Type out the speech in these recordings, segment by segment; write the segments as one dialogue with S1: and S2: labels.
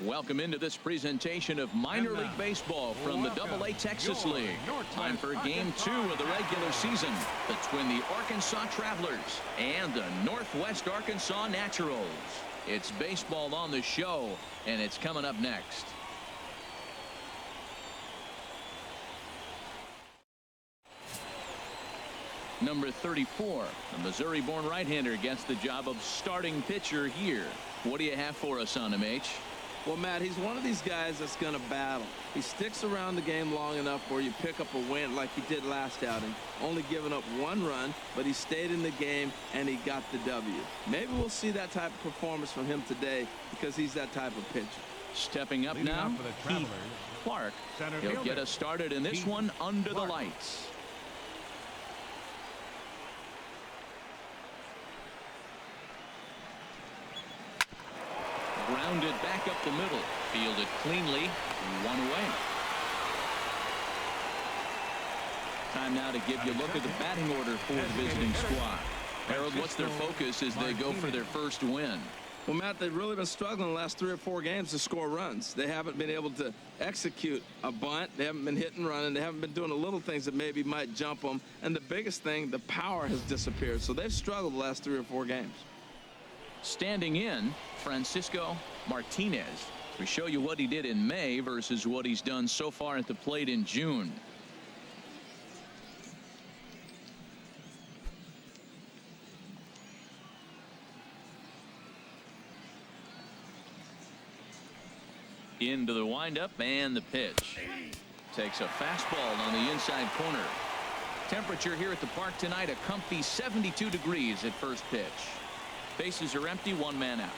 S1: Welcome into this presentation of minor league baseball from the AA Texas League. Time for game 2 of the regular season between the Arkansas Travelers and the Northwest Arkansas Naturals. It's baseball on the show, and it's coming up next. Number 34, the Missouri-born right-hander, gets the job of starting pitcher here. What do you have for us on him, H?
S2: Well, Matt, he's one of these guys that's going to battle. He sticks around the game long enough where you pick up a win like he did last outing. Only giving up 1 run, but he stayed in the game and he got the W. Maybe we'll see that type of performance from him today because he's that type of pitcher.
S1: Stepping up now, Heath Clark. He'll get us started in this one under the lights. Grounded back up the middle. Fielded cleanly. 1 away. Time now to give you a look at the batting order for the visiting squad. Harold, what's their focus as they go for their first win?
S2: Well, Matt, they've really been struggling the last 3 or 4 games to score runs. They haven't been able to execute a bunt. They haven't been hitting and running. They haven't been doing the little things that maybe might jump them. And the biggest thing, the power has disappeared. So they've struggled the last 3 or 4 games.
S1: Standing in, Francisco Martinez. We show you what he did in May versus what he's done so far at the plate in June. Into the windup and the pitch. Takes a fastball on the inside corner. Temperature here at the park tonight, a comfy 72 degrees at first pitch. Bases are empty, 1 man out.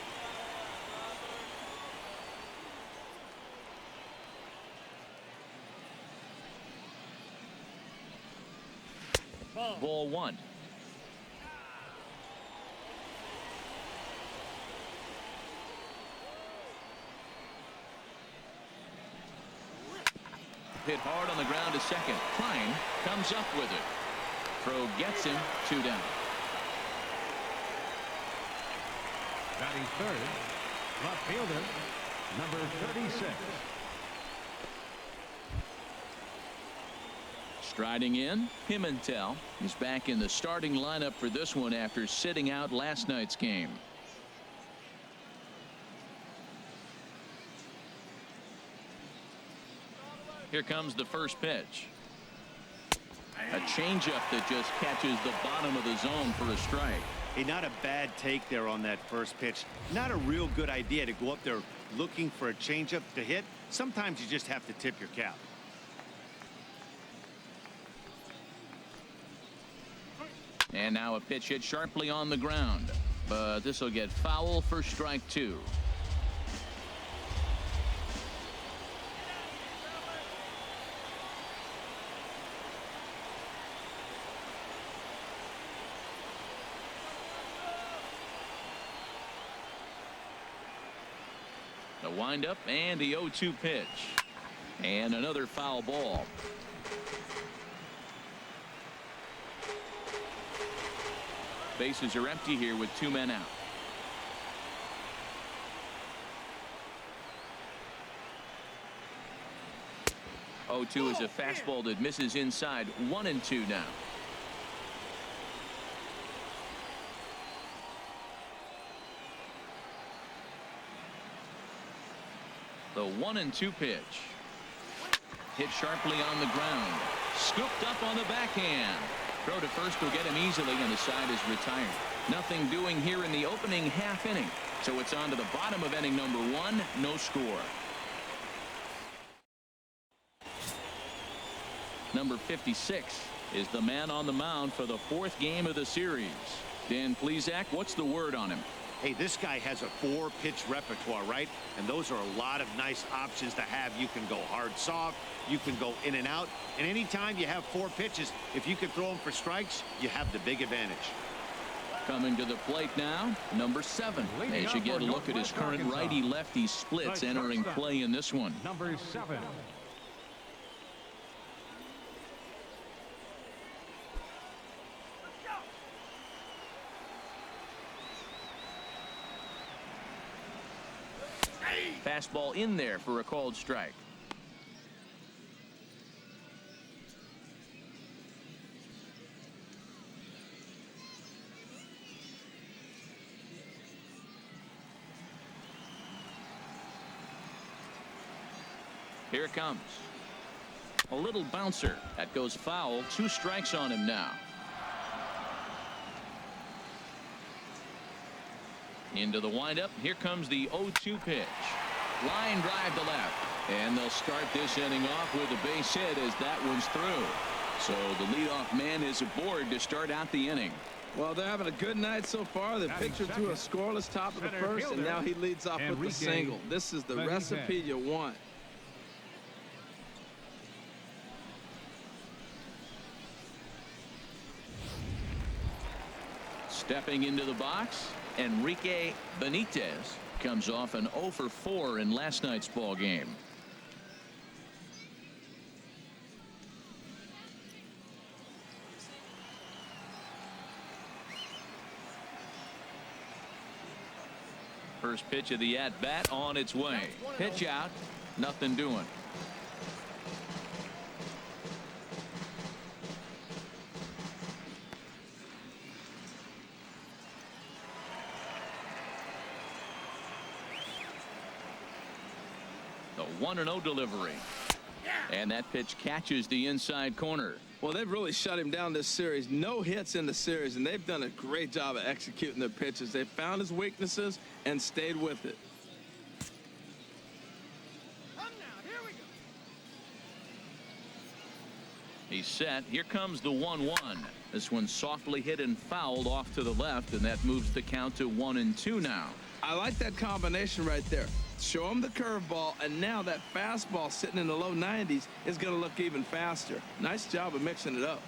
S1: Ball 1. Hit hard on the ground to second. Klein comes up with it. Throw gets him, 2 down.
S3: Batting third, left fielder, number 36.
S1: Striding in, Pimentel is back in the starting lineup for this one after sitting out last night's game. Here comes the first pitch. A changeup that just catches the bottom of the zone for a strike.
S4: Hey, not a bad take there on that first pitch. Not a real good idea to go up there looking for a changeup to hit. Sometimes you just have to tip your cap.
S1: And now a pitch hit sharply on the ground, but this will get foul for strike 2. The windup and the 0-2 pitch. And another foul ball. Bases are empty here with 2 men out. Oh, 2 is a fastball that misses inside. 1-2 now. The 1-2 pitch. Hit sharply on the ground. Scooped up on the backhand. Throw to first will get him easily, and the side is retired. Nothing doing here in the opening half inning. So it's on to the bottom of inning number 1. No score. Number 56 is the man on the mound for the 4th game of the series. Dan Plesac, what's the word on him?
S4: Hey, this guy has a 4-pitch repertoire, right? And those are a lot of nice options to have. You can go hard, soft. You can go in and out. And anytime you have 4 pitches, if you can throw them for strikes, you have the big advantage.
S1: Coming to the plate now, number 7. As you get a look at his current righty-lefty splits entering play in this one.
S3: Number 7.
S1: Fastball in there for a called strike. Here it comes. A little bouncer. That goes foul. 2 strikes on him now. Into the windup. Here comes the 0-2 pitch. Line drive to left. And they'll start this inning off with a base hit as that one's through. So the leadoff man is aboard to start out the inning.
S2: Well, they're having a good night so far. The pitcher threw a scoreless top of the first, and now he leads off with the single. This is the recipe you want.
S1: Stepping into the box, Enrique Benitez comes off an 0 for 4 in last night's ball game. First pitch of the at-bat on its way. Pitch out, nothing doing. The 1-0 delivery. And that pitch catches the inside corner.
S2: Well, they've really shut him down this series. No hits in the series, and they've done a great job of executing their pitches. They found his weaknesses and stayed with it.
S1: He's set. Here comes the 1-1. This one softly hit and fouled off to the left, and that moves the count to 1-2 now.
S2: I like that combination right there. Show him the curveball, and now that fastball sitting in the low 90s is going to look even faster. Nice job of mixing it up.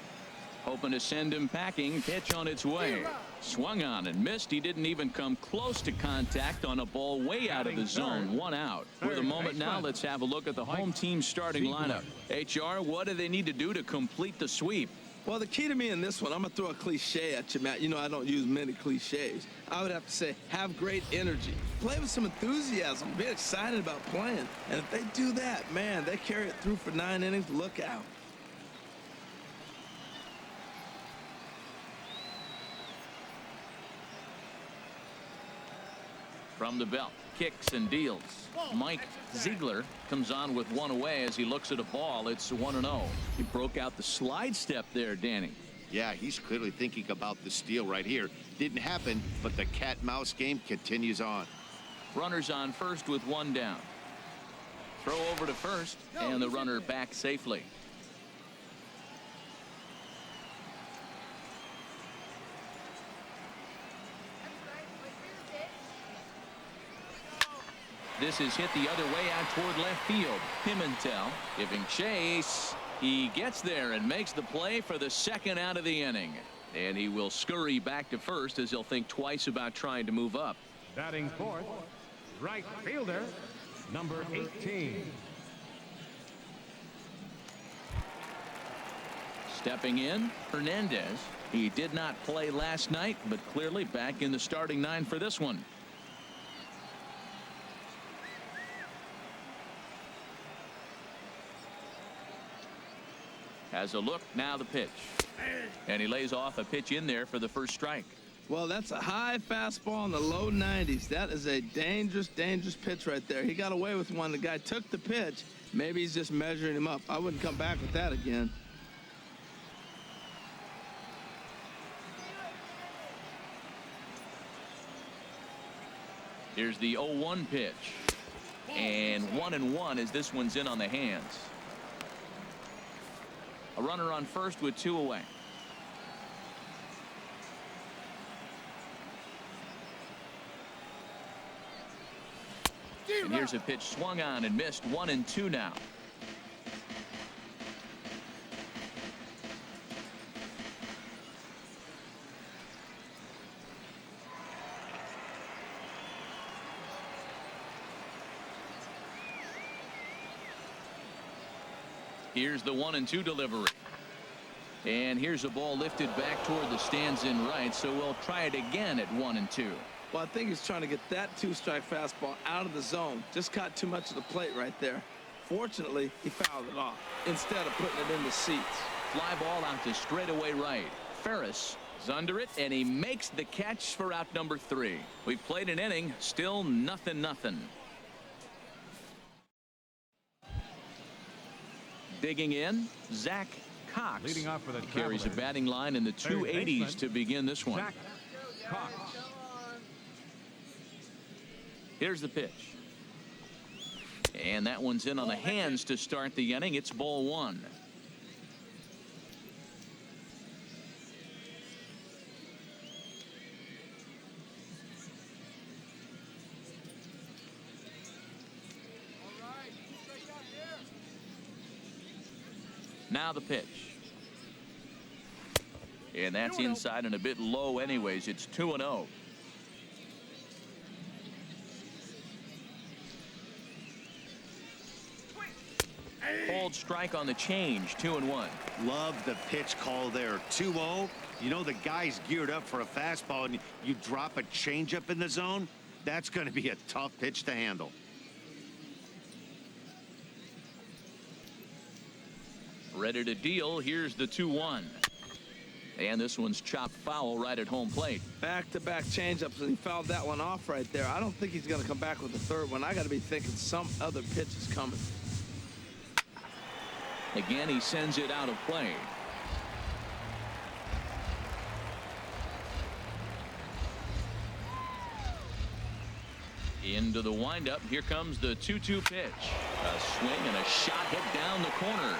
S1: Hoping to send him packing. Pitch on its way. Swung on and missed. He didn't even come close to contact on a ball way out of the zone. 1 out. With a moment now, let's have a look at the home team starting lineup. HR, what do they need to do to complete the sweep?
S2: Well, the key to me in this one, I'm going to throw a cliche at you, Matt. You know I don't use many cliches. I would have to say have great energy. Play with some enthusiasm. Be excited about playing. And if they do that, man, they carry it through for 9 innings. Look out.
S1: From the belt, kicks and deals. Mike Ziegler comes on with 1 away as he looks at a ball. It's 1-0. He broke out the slide step there, Danny.
S4: Yeah, he's clearly thinking about the steal right here. Didn't happen, but the cat-mouse game continues on.
S1: Runners on first with 1 down. Throw over to first, and the runner back safely. This is hit the other way out toward left field. Pimentel giving chase. He gets there and makes the play for the 2nd out of the inning. And he will scurry back to first as he'll think twice about trying to move up.
S3: Batting fourth, right fielder, number 18.
S1: Stepping in, Hernandez. He did not play last night, but clearly back in the starting 9 for this one. Has a look, now the pitch. And he lays off a pitch in there for the first strike.
S2: Well, that's a high fastball in the low 90s. That is a dangerous, dangerous pitch right there. He got away with one. The guy took the pitch. Maybe he's just measuring him up. I wouldn't come back with that again.
S1: Here's the 0-1 pitch. And 1-1 as this one's in on the hands. A runner on first with 2 away. And here's a pitch swung on and missed. 1-2 now. Here's the 1-2 delivery. And here's a ball lifted back toward the stands in right, so we'll try it again at 1-2.
S2: Well, I think he's trying to get that two-strike fastball out of the zone. Just caught too much of the plate right there. Fortunately, he fouled it off instead of putting it in the seats.
S1: Fly ball out to straightaway right. Ferris is under it, and he makes the catch for out number 3. We've played an inning, still 0-0. Digging in, Zach Cox.
S3: Leading off for the
S1: Carries a
S3: Travelers,
S1: batting line in the
S3: third
S1: 280s
S3: baseman,
S1: to begin this one.
S3: Zach Cox.
S1: Here's the pitch. And that one's in on the hands to start the inning. It's ball 1. Now the pitch. And that's inside and a bit low anyways. It's 2-0. Called strike on the change. 2-1.
S4: Love the pitch call there. 2-0. You know the guy's geared up for a fastball, and you drop a changeup in the zone. That's going to be a tough pitch to handle.
S1: Ready to deal. Here's the 2-1. And this one's chopped foul right at home plate.
S2: Back-to-back changeups, and he fouled that one off right there. I don't think he's going to come back with the third one. I got to be thinking some other pitch is coming.
S1: Again, he sends it out of play. Into the windup. Here comes the 2-2 pitch. A swing and a shot hit down the corner.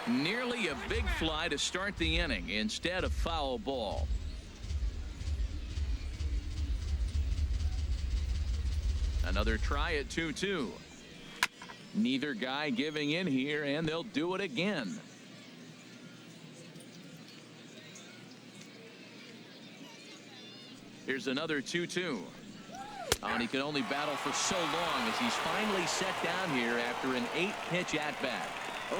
S1: Nearly a big fly to start the inning. Instead, a foul ball. Another try at 2-2. Neither guy giving in here, and they'll do it again. Here's another 2-2. And he can only battle for so long as he's finally set down here after an 8-pitch at-bat.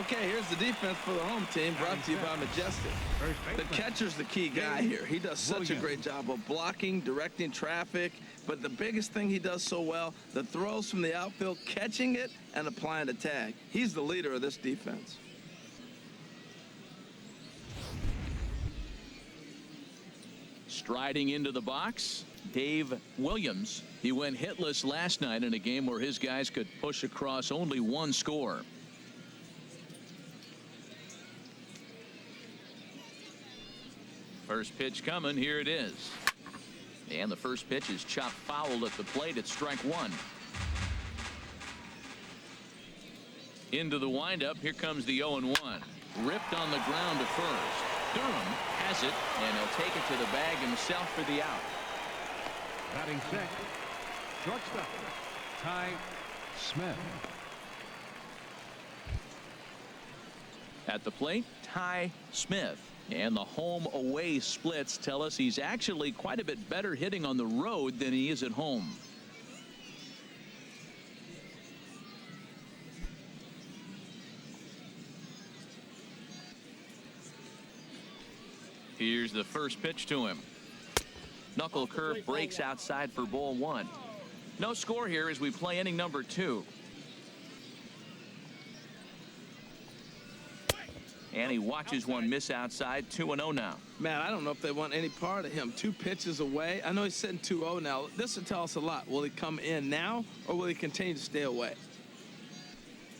S2: Okay, here's the defense for the home team, brought to you by Majestic. The catcher's the key guy here. He does such a great job of blocking, directing traffic, but the biggest thing he does so well, the throws from the outfield, catching it and applying the tag. He's the leader of this defense.
S1: Striding into the box, Dave Williams. He went hitless last night in a game where his guys could push across only one score. First pitch coming. Here it is. And the first pitch is chopped foul at the plate at strike 1. Into the windup. Here comes the 0-1. Ripped on the ground to first. Durham has it, and he'll take it to the bag himself for the out.
S3: Batting second, shortstop, Ty Smith.
S1: At the plate, Ty Smith. And the home-away splits tell us he's actually quite a bit better hitting on the road than he is at home. Here's the first pitch to him. Knuckle curve breaks outside for ball 1. No score here as we play inning number 2. And he watches one miss outside. 2-0 now.
S2: Man, I don't know if they want any part of him. 2 pitches away. I know he's sitting 2-0 now. This will tell us a lot. Will he come in now, or will he continue to stay away?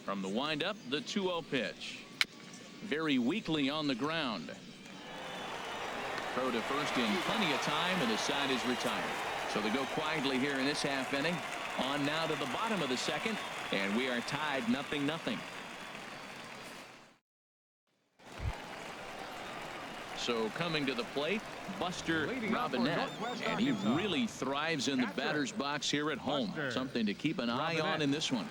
S1: From the windup, the 2-0 pitch. Very weakly on the ground. Throw to first in plenty of time, and his side is retired. So they go quietly here in this half inning. On now to the bottom of the second, and we are tied 0-0. So coming to the plate, Buster Robinette, and he really thrives in the batter's box here at home. Something to keep an eye on in this one.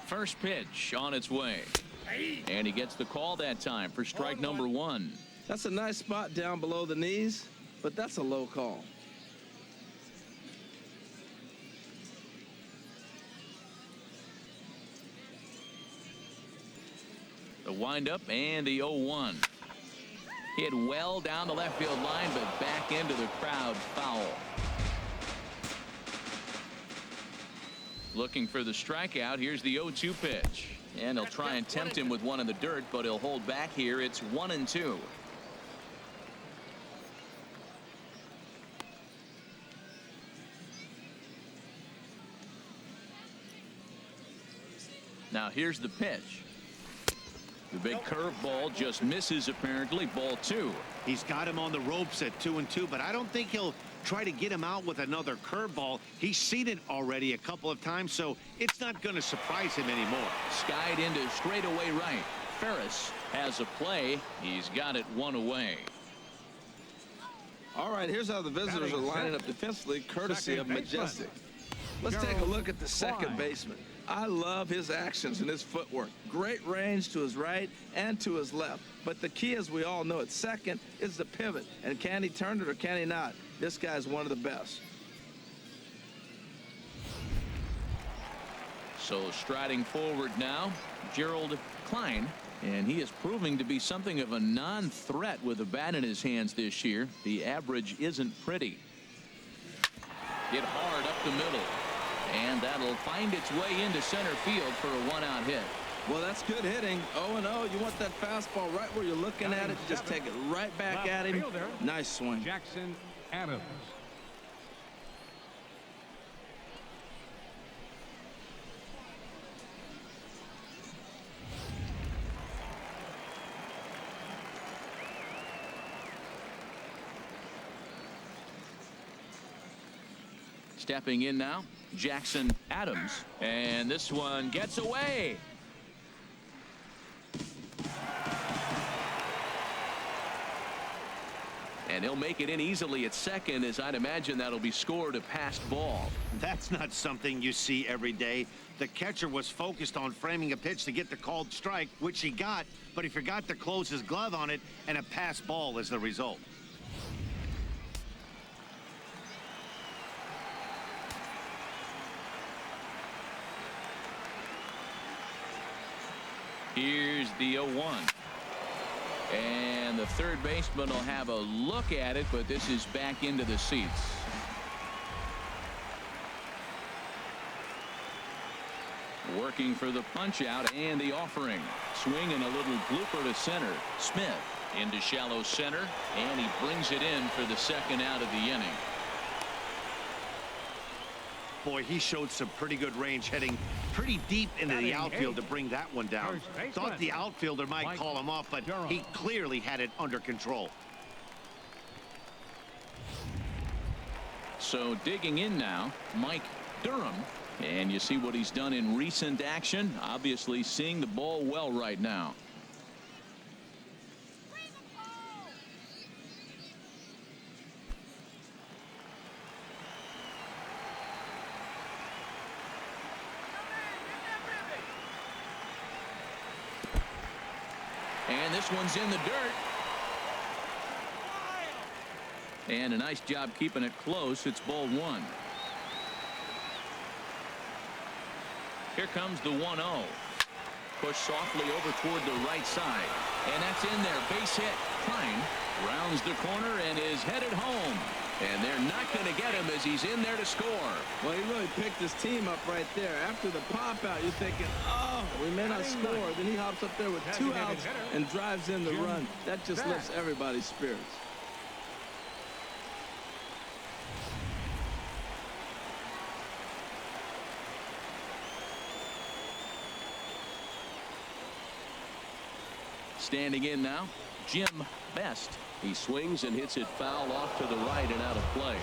S1: First pitch on its way. And he gets the call that time for strike number 1.
S2: That's a nice spot down below the knees, but that's a low call.
S1: The windup and the 0-1. Hit well down the left field line, but back into the crowd, foul. Looking for the strikeout. Here's the 0-2 pitch. And he'll try and tempt him with one in the dirt, but he'll hold back here. It's 1-2. Now here's the pitch. The big curveball just misses, apparently. Ball 2.
S4: He's got him on the ropes at 2-2, but I don't think he'll try to get him out with another curveball. He's seen it already a couple of times, so it's not going to surprise him anymore.
S1: Skied into straightaway right. Ferris has a play. He's got it one away.
S2: All right, here's how the visitors are lining up defensively, courtesy of Majestic. Let's take a look at the second baseman. I love his actions and his footwork. Great range to his right and to his left. But the key, as we all know, at second is the pivot. And can he turn it or can he not? This guy's one of the best.
S1: So striding forward now, Gerald Klein. And he is proving to be something of a non-threat with a bat in his hands this year. The average isn't pretty. Hit hard up the middle. And that'll find its way into center field for a one-out hit.
S2: Well, that's good hitting. 0-0. You want that fastball right where you're looking at it. Just take it right back at him. Nice swing.
S3: Jackson Adams.
S1: Stepping in now, Jackson Adams, and this one gets away. And he'll make it in easily at second, as I'd imagine that'll be scored a passed ball.
S4: That's not something you see every day. The catcher was focused on framing a pitch to get the called strike, which he got, but he forgot to close his glove on it, and a passed ball is the result.
S1: Here's the 0-1. And the third baseman will have a look at it, but this is back into the seats. Working for the punch out and the offering. Swing and a little blooper to center. Smith into shallow center, and he brings it in for the second out of the inning.
S4: Boy, he showed some pretty good range, heading pretty deep into the outfield to bring that one down. Thought the outfielder might call him off, but he clearly had it under control.
S1: So digging in now, Mike Durham. And you see what he's done in recent action. Obviously seeing the ball well right now. And this one's in the dirt. And a nice job keeping it close. It's ball 1. Here comes the 1-0. Push softly over toward the right side. And that's in there. Base hit. Klein rounds the corner and is headed home. And they're not going to get him as he's in there to score.
S2: Well, he really picked his team up right there. After the pop out, you're thinking, oh, we may not score. Then he hops up there with 2 outs and drives in the run. That just lifts everybody's spirits.
S1: Standing in now, Jim Best. He swings and hits it foul off to the right and out of play.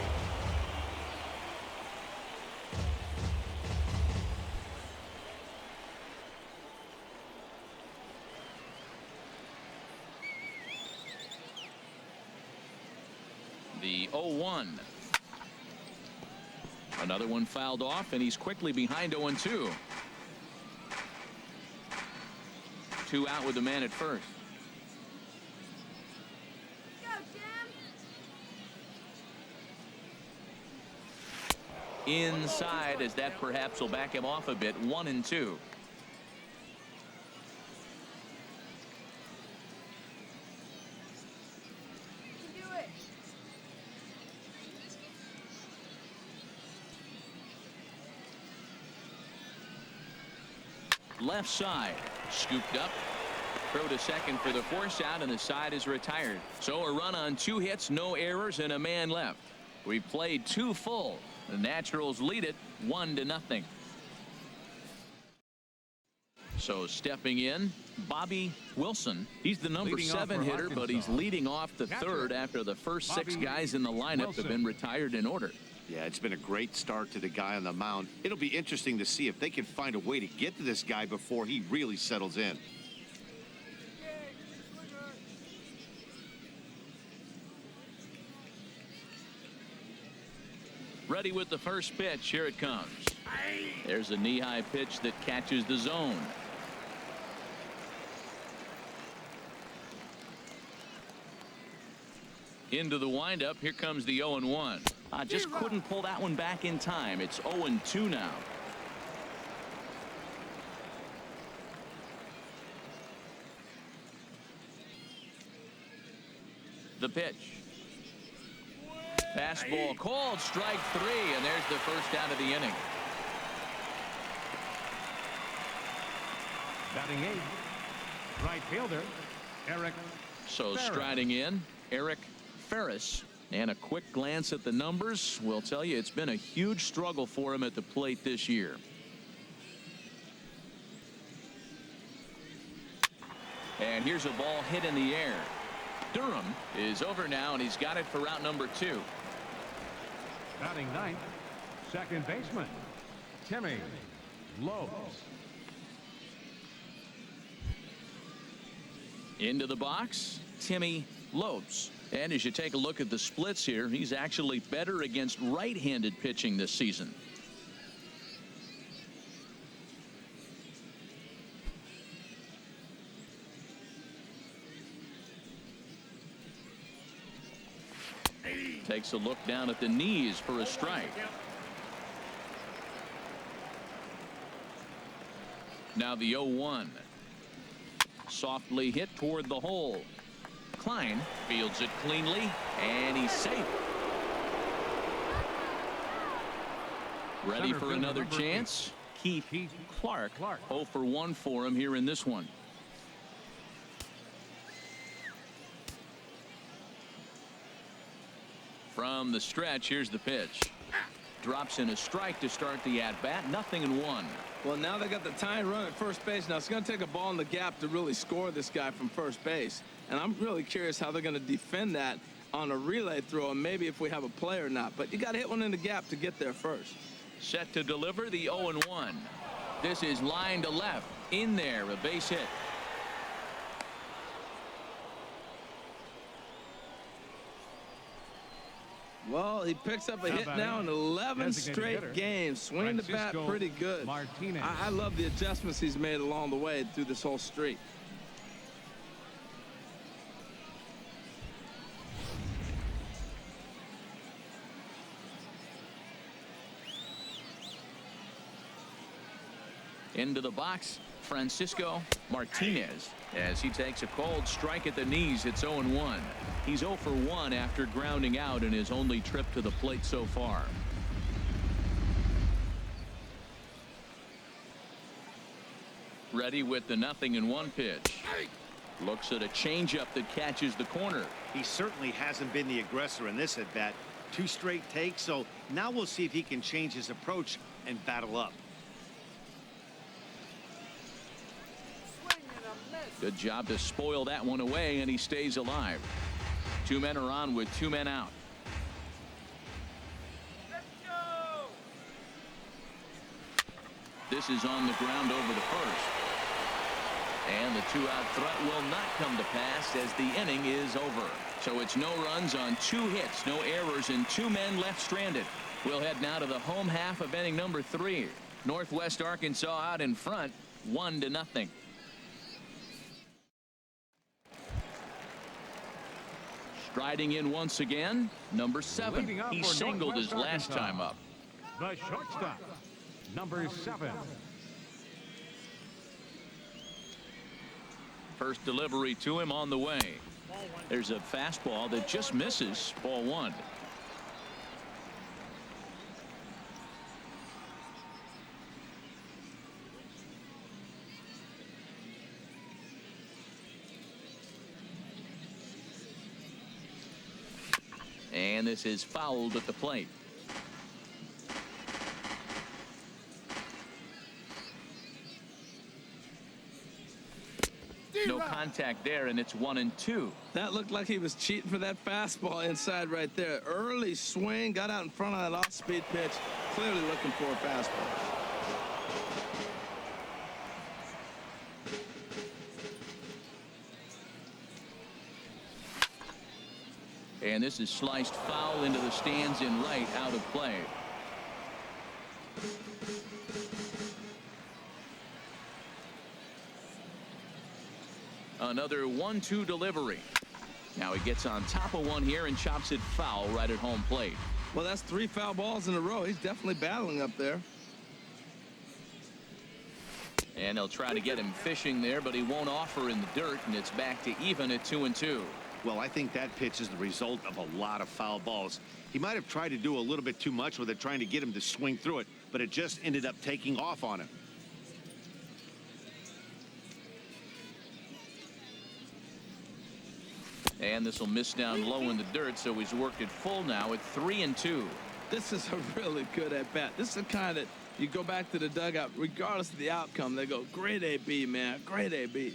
S1: The 0-1. Another one fouled off, and he's quickly behind 0-2. 2 out with the man at first. Inside, as that perhaps will back him off a bit. 1-2. left side. Scooped up. Throw to second for the force out, and the side is retired. So a run on 2 hits, no errors, and a man left. We played 2 full. The Naturals lead it 1-0. So stepping in, Bobby Wilson. He's the number 7 hitter, but he's leading off the 3rd after the first 6 guys in the lineup have been retired in order.
S4: Yeah, it's been a great start to the guy on the mound. It'll be interesting to see if they can find a way to get to this guy before he really settles in.
S1: Ready with the first pitch. Here it comes. There's a knee-high pitch that catches the zone. Into the windup. Here comes the 0-1. Just couldn't pull that one back in time. It's 0-2 now. The pitch. Fastball called, strike 3, and there's the first out of the inning.
S3: Batting 8th, right fielder, Eric.
S1: So
S3: Ferris.
S1: striding in, Eric Ferris. And a quick glance at the numbers will tell you it's been a huge struggle for him at the plate this year. And here's a ball hit in the air. Durham is over now, and he's got it for route number 2.
S3: Batting 9th, second baseman, Timmy Lopes.
S1: Into the box, Timmy Lopes. And as you take a look at the splits here, he's actually better against right-handed pitching this season. Takes a look down at the knees for a strike. Now the 0-1. Softly hit toward the hole. Klein fields it cleanly, and he's safe. Ready for another chance. Keith Clark. 0 for 1 for him here in this one. From the stretch, here's the pitch. Drops in a strike to start the at-bat. 0-1.
S2: Well, now they got the tying run at first base. Now it's going to take a ball in the gap to really score this guy from first base. And I'm really curious how they're going to defend that on a relay throw, and maybe if we have a play or not. But you got to hit one in the gap to get there first.
S1: Set to deliver the 0-1. This is line to left. In there, a base hit.
S2: Well, he picks up a hit now in 11 straight games. Swinging the bat pretty good. I love the adjustments he's made along the way through this whole streak.
S1: Into the box, Francisco Martinez, as he takes a cold strike at the knees. It's 0-1. He's 0 for 1 after grounding out in his only trip to the plate so far. Ready with the 0-1 pitch. Looks at a changeup that catches the corner.
S4: He certainly hasn't been the aggressor in this at bat. 2 straight takes, so now we'll see if he can change his approach and battle up.
S1: Good job to spoil that one away, and he stays alive. 2 men are on with 2 men out.
S2: Let's go!
S1: This is on the ground over to first. And the 2-out threat will not come to pass as the inning is over. So it's no runs on 2 hits, no errors, and 2 men left stranded. We'll head now to the home half of inning number 3. Northwest Arkansas out in front, 1-0. Striding in once again, number 7. He singled his last time up.
S3: The shortstop, number 7.
S1: First delivery to him on the way. There's a fastball that just misses. Ball 1. And this is fouled at the plate. No contact there, and it's 1-2.
S2: That looked like he was cheating for that fastball inside right there. Early swing, got out in front of that off-speed pitch, clearly looking for a fastball.
S1: And this is sliced foul into the stands in right, out of play. Another 1-2 delivery. Now he gets on top of one here and chops it foul right at home plate.
S2: Well, that's 3 foul balls in a row. He's definitely battling up there.
S1: And they'll try to get him fishing there, but he won't offer in the dirt, and it's back to even at 2-2.
S4: Well, I think that pitch is the result of a lot of foul balls. He might have tried to do a little bit too much with it, trying to get him to swing through it, but it just ended up taking off on him.
S1: And this will miss down low in the dirt, so he's worked it full now at 3-2.
S2: This is a really good at-bat. This is the kind that you go back to the dugout, regardless of the outcome, they go, great AB, man, great AB.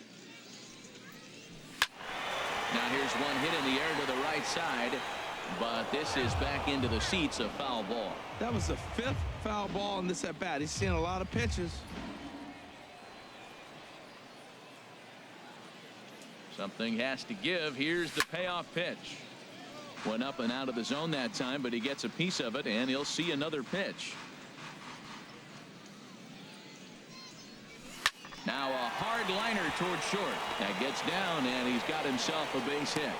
S1: Now here's one hit in the air to the right side, but this is back into the seats, a foul ball.
S2: That was the 5th foul ball in this at-bat. He's seen a lot of pitches.
S1: Something has to give. Here's the payoff pitch. Went up and out of the zone that time, but he gets a piece of it, and he'll see another pitch. Now a hard liner toward short. That gets down, and he's got himself a base hit.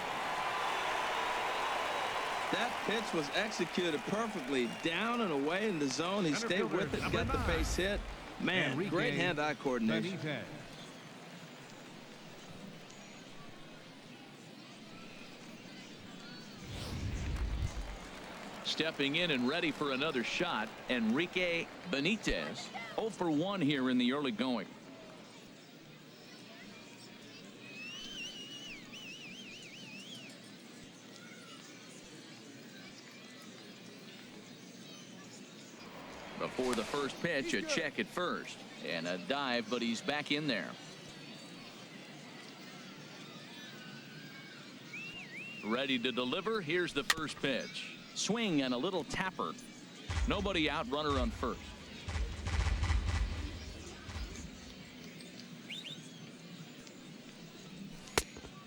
S2: That pitch was executed perfectly. Down and away in the zone. He stayed with it and got the base hit. Man, great hand-eye coordination.
S1: Stepping in and ready for another shot, Enrique Benitez. 0 for 1 here in the early going. Before the first pitch, a check at first and a dive, but he's back in there. Ready to deliver. Here's the first pitch. Swing and a little tapper. Nobody out, runner on first.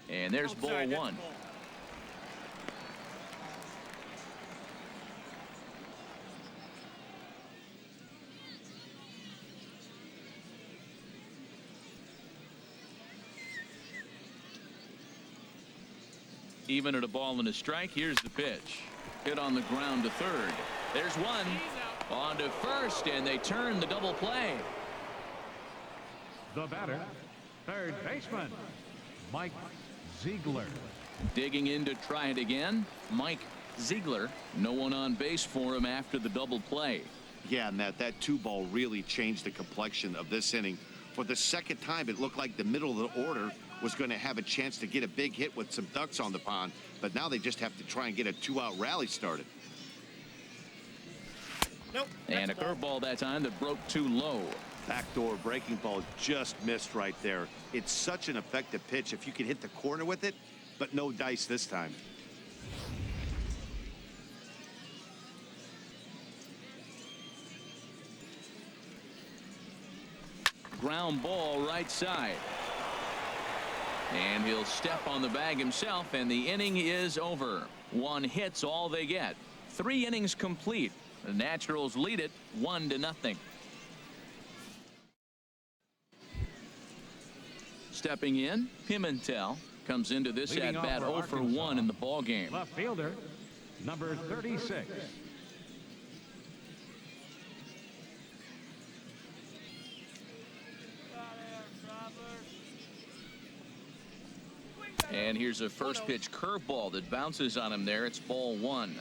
S1: And there's ball 1. Even at a ball and a strike. Here's the pitch. Hit on the ground to third. There's one. On to first, and they turn the double play.
S3: The batter, third baseman, Mike Ziegler.
S1: Digging in to try it again, Mike Ziegler. No one on base for him after the double play.
S4: Yeah, Matt, that 2-ball really changed the complexion of this inning. For the second time, it looked like the middle of the order was going to have a chance to get a big hit with some ducks on the pond, but now they just have to try and get a 2-out rally started.
S1: Nope. And a curveball that time that broke too low.
S4: Backdoor breaking ball just missed right there. It's such an effective pitch if you can hit the corner with it, but no dice this time.
S1: Ground ball right side. And he'll step on the bag himself, and the inning is over. 1 hit's all they get. 3 innings complete. The Naturals lead it 1-0. Stepping in, Pimentel comes into this
S3: Leading
S1: at-bat
S3: off
S1: 0 for 1 in the ball game.
S3: Left fielder, number 36.
S1: And here's a first pitch curveball that bounces on him there. It's ball 1.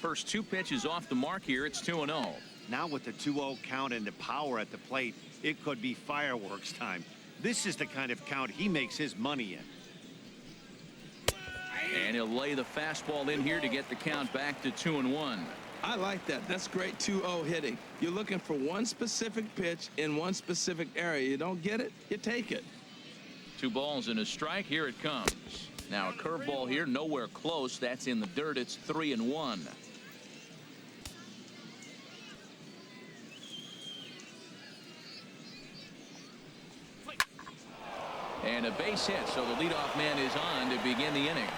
S1: first 2 pitches off the mark here. It's 2-0.
S4: Now with the 2-0 count and the power at the plate, it could be fireworks time. This is the kind of count he makes his money in.
S1: And he'll lay the fastball in here to get the count back to 2-1.
S2: I like that. That's great 2-0 hitting. You're looking for one specific pitch in one specific area. You don't get it, you take it.
S1: 2 balls and a strike. Here it comes. Now a curveball here, nowhere close. That's in the dirt. It's 3-1. And a base hit, so the leadoff man is on to begin the inning.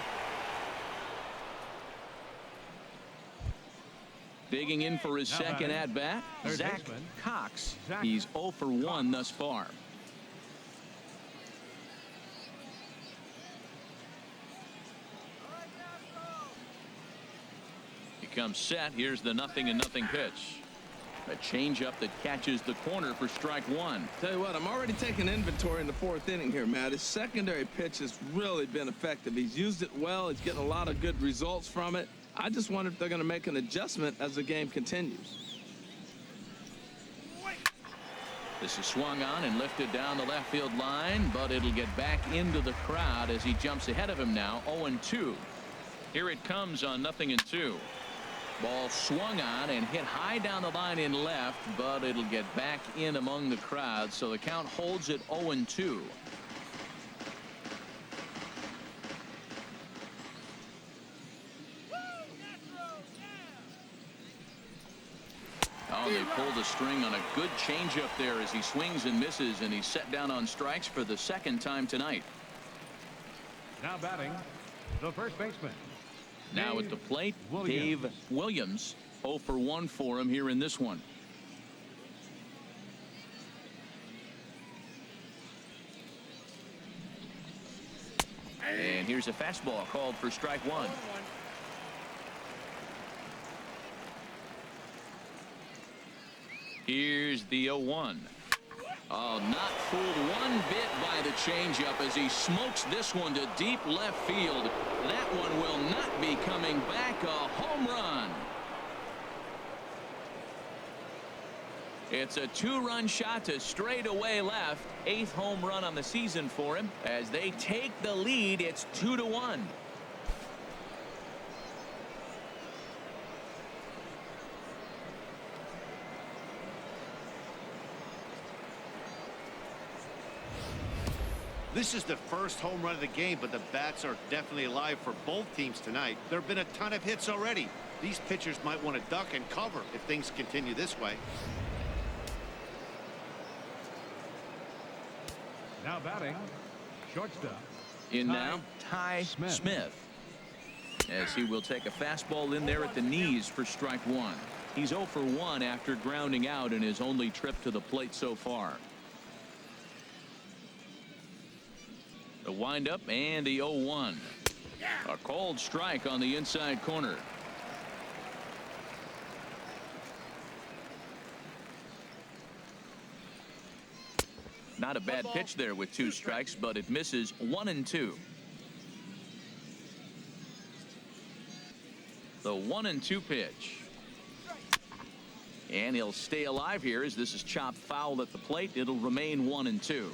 S1: Digging in for his second at bat, Zach Cox. He's 0 for 1 thus far. He comes set. Here's the 0-0 pitch. A changeup that catches the corner for strike 1.
S2: Tell you what, I'm already taking inventory in the 4th inning here, Matt. His secondary pitch has really been effective. He's used it well. He's getting a lot of good results from it. I just wonder if they're going to make an adjustment as the game continues.
S1: This is swung on and lifted down the left field line, but it'll get back into the crowd as he jumps ahead of him now. 0-2. Here it comes on 0-2. Ball swung on and hit high down the line in left, but it'll get back in among the crowd, so the count holds at 0-2. Oh, they pulled a string on a good changeup there as he swings and misses, and he's set down on strikes for the 2nd time tonight.
S3: Now batting, the first baseman.
S1: Now at the plate, Dave Williams. 0 for 1 for him here in this one. And here's a fastball called for strike 1. Here's the 0-1. Oh, not fooled one bit by the changeup as he smokes this one to deep left field. That one will not be coming back. A home run. It's a 2-run shot to straightaway left. 8th home run on the season for him. As they take the lead, it's 2-1.
S4: This is the first home run of the game, but the bats are definitely alive for both teams tonight. There have been a ton of hits already. These pitchers might want to duck and cover if things continue this way.
S3: Now batting, shortstop.
S1: In now, Ty Smith. As he will take a fastball in there at the knees for strike 1. He's 0 for 1 after grounding out in his only trip to the plate so far. The windup and the 0-1. A called strike on the inside corner. Not a bad pitch there with 2 strikes, but it misses 1-2. The 1-2 pitch. And he'll stay alive here as this is chopped foul at the plate. It'll remain 1-2.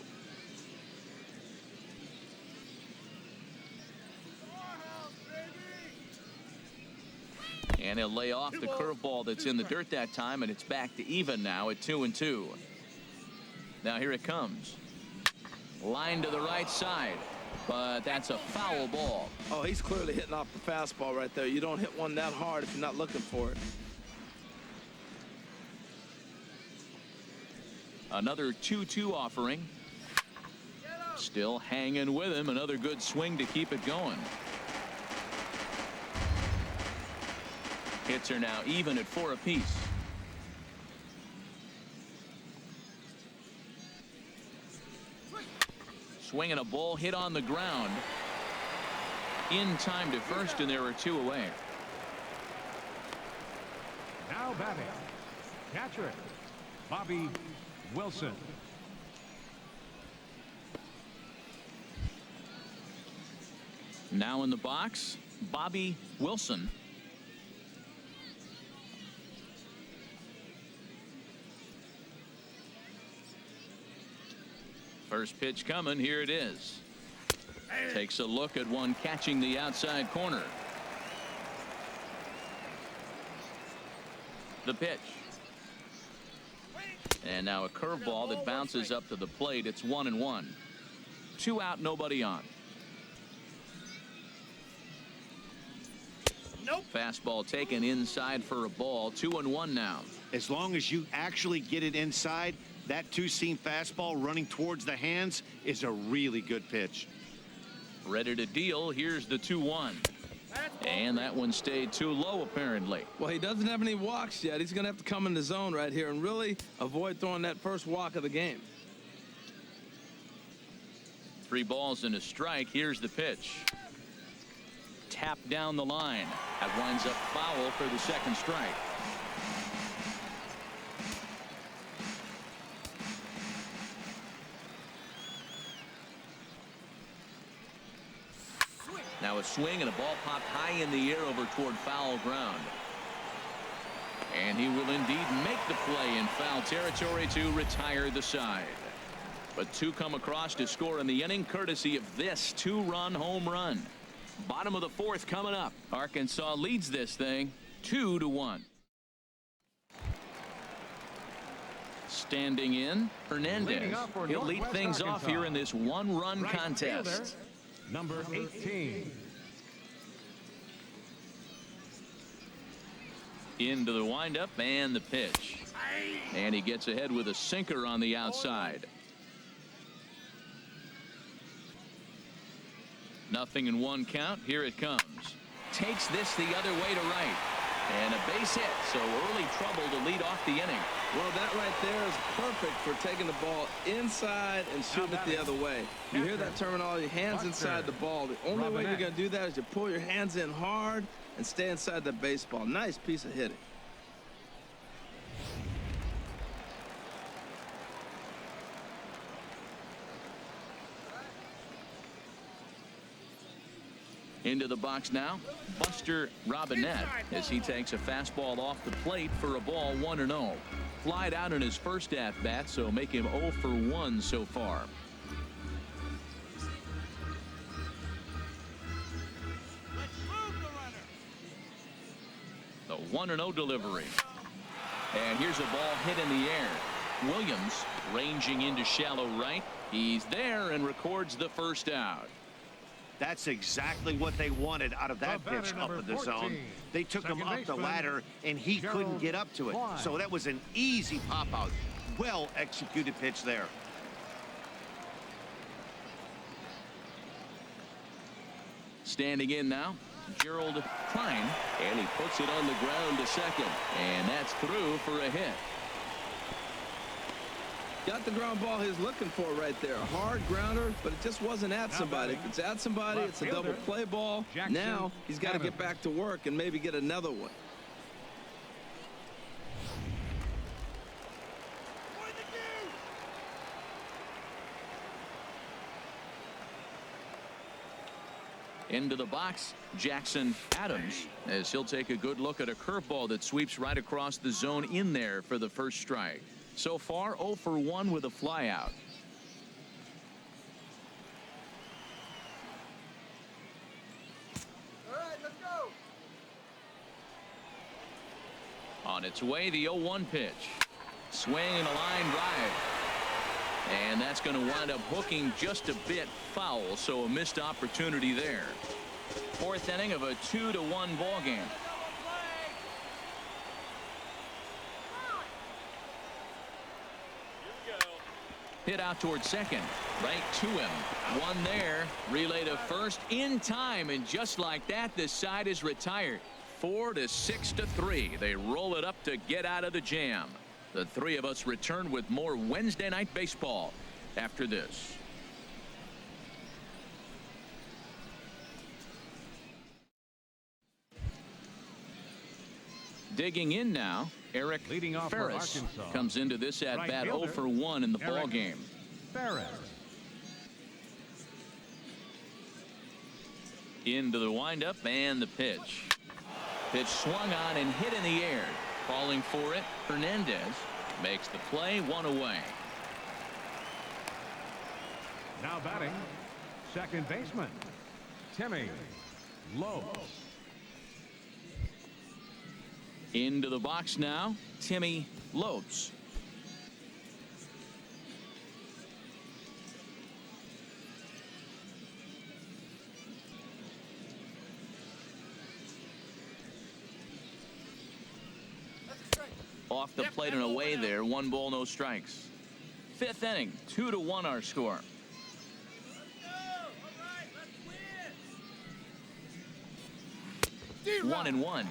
S1: And he'll lay off the curveball that's in the dirt that time, and it's back to even now at 2-2. Now here it comes. Line to the right side, but that's a foul ball.
S2: Oh, he's clearly hitting off the fastball right there. You don't hit one that hard if you're not looking for it.
S1: Another 2-2 offering. Still hanging with him. Another good swing to keep it going. Hits are now even at 4 apiece. Swinging a ball hit on the ground. In time to first, and there are 2 away.
S3: Now batting, catcher, Bobby Wilson.
S1: Now in the box, Bobby Wilson. First pitch coming. Here it is. Takes a look at one catching the outside corner. The pitch. And now a curveball that bounces up to the plate. It's 1-1. 2 out, nobody on.
S4: Nope.
S1: Fastball taken inside for a ball. 2-1 now.
S4: As long as you actually get it inside, that two-seam fastball running towards the hands is a really good pitch.
S1: Ready to deal. Here's the 2-1. And that one stayed too low, apparently.
S2: Well, he doesn't have any walks yet. He's going to have to come in the zone right here and really avoid throwing that first walk of the game.
S1: 3 balls and a strike. Here's the pitch. Tap down the line. That winds up foul for the second strike. Now a swing and a ball popped high in the air over toward foul ground. And he will indeed make the play in foul territory to retire the side. But 2 come across to score in the inning courtesy of this 2-run home run. Bottom of the 4th coming up. Arkansas leads this thing 2-1. Standing in, Hernandez. He'll lead things off here in this 1-run contest.
S3: Number 18.
S1: Into the windup and the pitch. And he gets ahead with a sinker on the outside. 0-1 count. Here it comes. Takes this the other way to right. And a base hit. So early trouble to lead off the inning.
S2: Well, that right there is perfect for taking the ball inside and shooting it the other way. You hear that terminology, hands inside the ball. The only way you're going to do that is you pull your hands in hard and stay inside the baseball. Nice piece of hitting.
S1: Into the box now, Buster Robinette, as he takes a fastball off the plate for a ball. 1-0. Flied out in his first at-bat, so make him 0 for 1 so far. The 1-0 delivery. And here's a ball hit in the air. Williams ranging into shallow right. He's there and records the first out.
S4: That's exactly what they wanted out of that pitch up in the zone. They took him up the ladder, and he couldn't get up to it. So that was an easy pop-out. Well-executed pitch there.
S1: Standing in now, Gerald Klein, and he puts it on the ground to second. And that's through for a hit.
S2: Got the ground ball he's looking for right there. A hard grounder, but it just wasn't at somebody. If it's at somebody, it's a double play ball. Now he's got to get back to work and maybe get another one.
S1: Into the box, Jackson Adams, as he'll take a good look at a curveball that sweeps right across the zone in there for the first strike. So far, 0 for 1 with a flyout.
S5: All right, let's go.
S1: On its way, the 0-1 pitch. Swing and a line drive. And that's going to wind up hooking just a bit foul, so a missed opportunity there. 4th inning of a 2-1 ball game. Hit out towards second. Right to him. One there. Relay to first in time. And just like that, this side is retired. 4-6-3. They roll it up to get out of the jam. The 3 of us return with more Wednesday night baseball after this. Digging in now, Eric
S3: Leading off for
S1: Ferris
S3: Arkansas.
S1: comes into this at-bat
S3: Right
S1: 0
S3: fielder,
S1: for 1 in the ball
S3: Eric
S1: game.
S3: Ferris.
S1: Into the windup and the pitch. Pitch swung on and hit in the air. Falling for it, Hernandez makes the play, 1 away.
S3: Now batting, second baseman, Timmy Lopes.
S1: Into the box now, Timmy Lopes. Off the plate and away there. 1 ball, no strikes. 5th inning, 2-1 our score.
S5: Let's go.
S1: 1-1.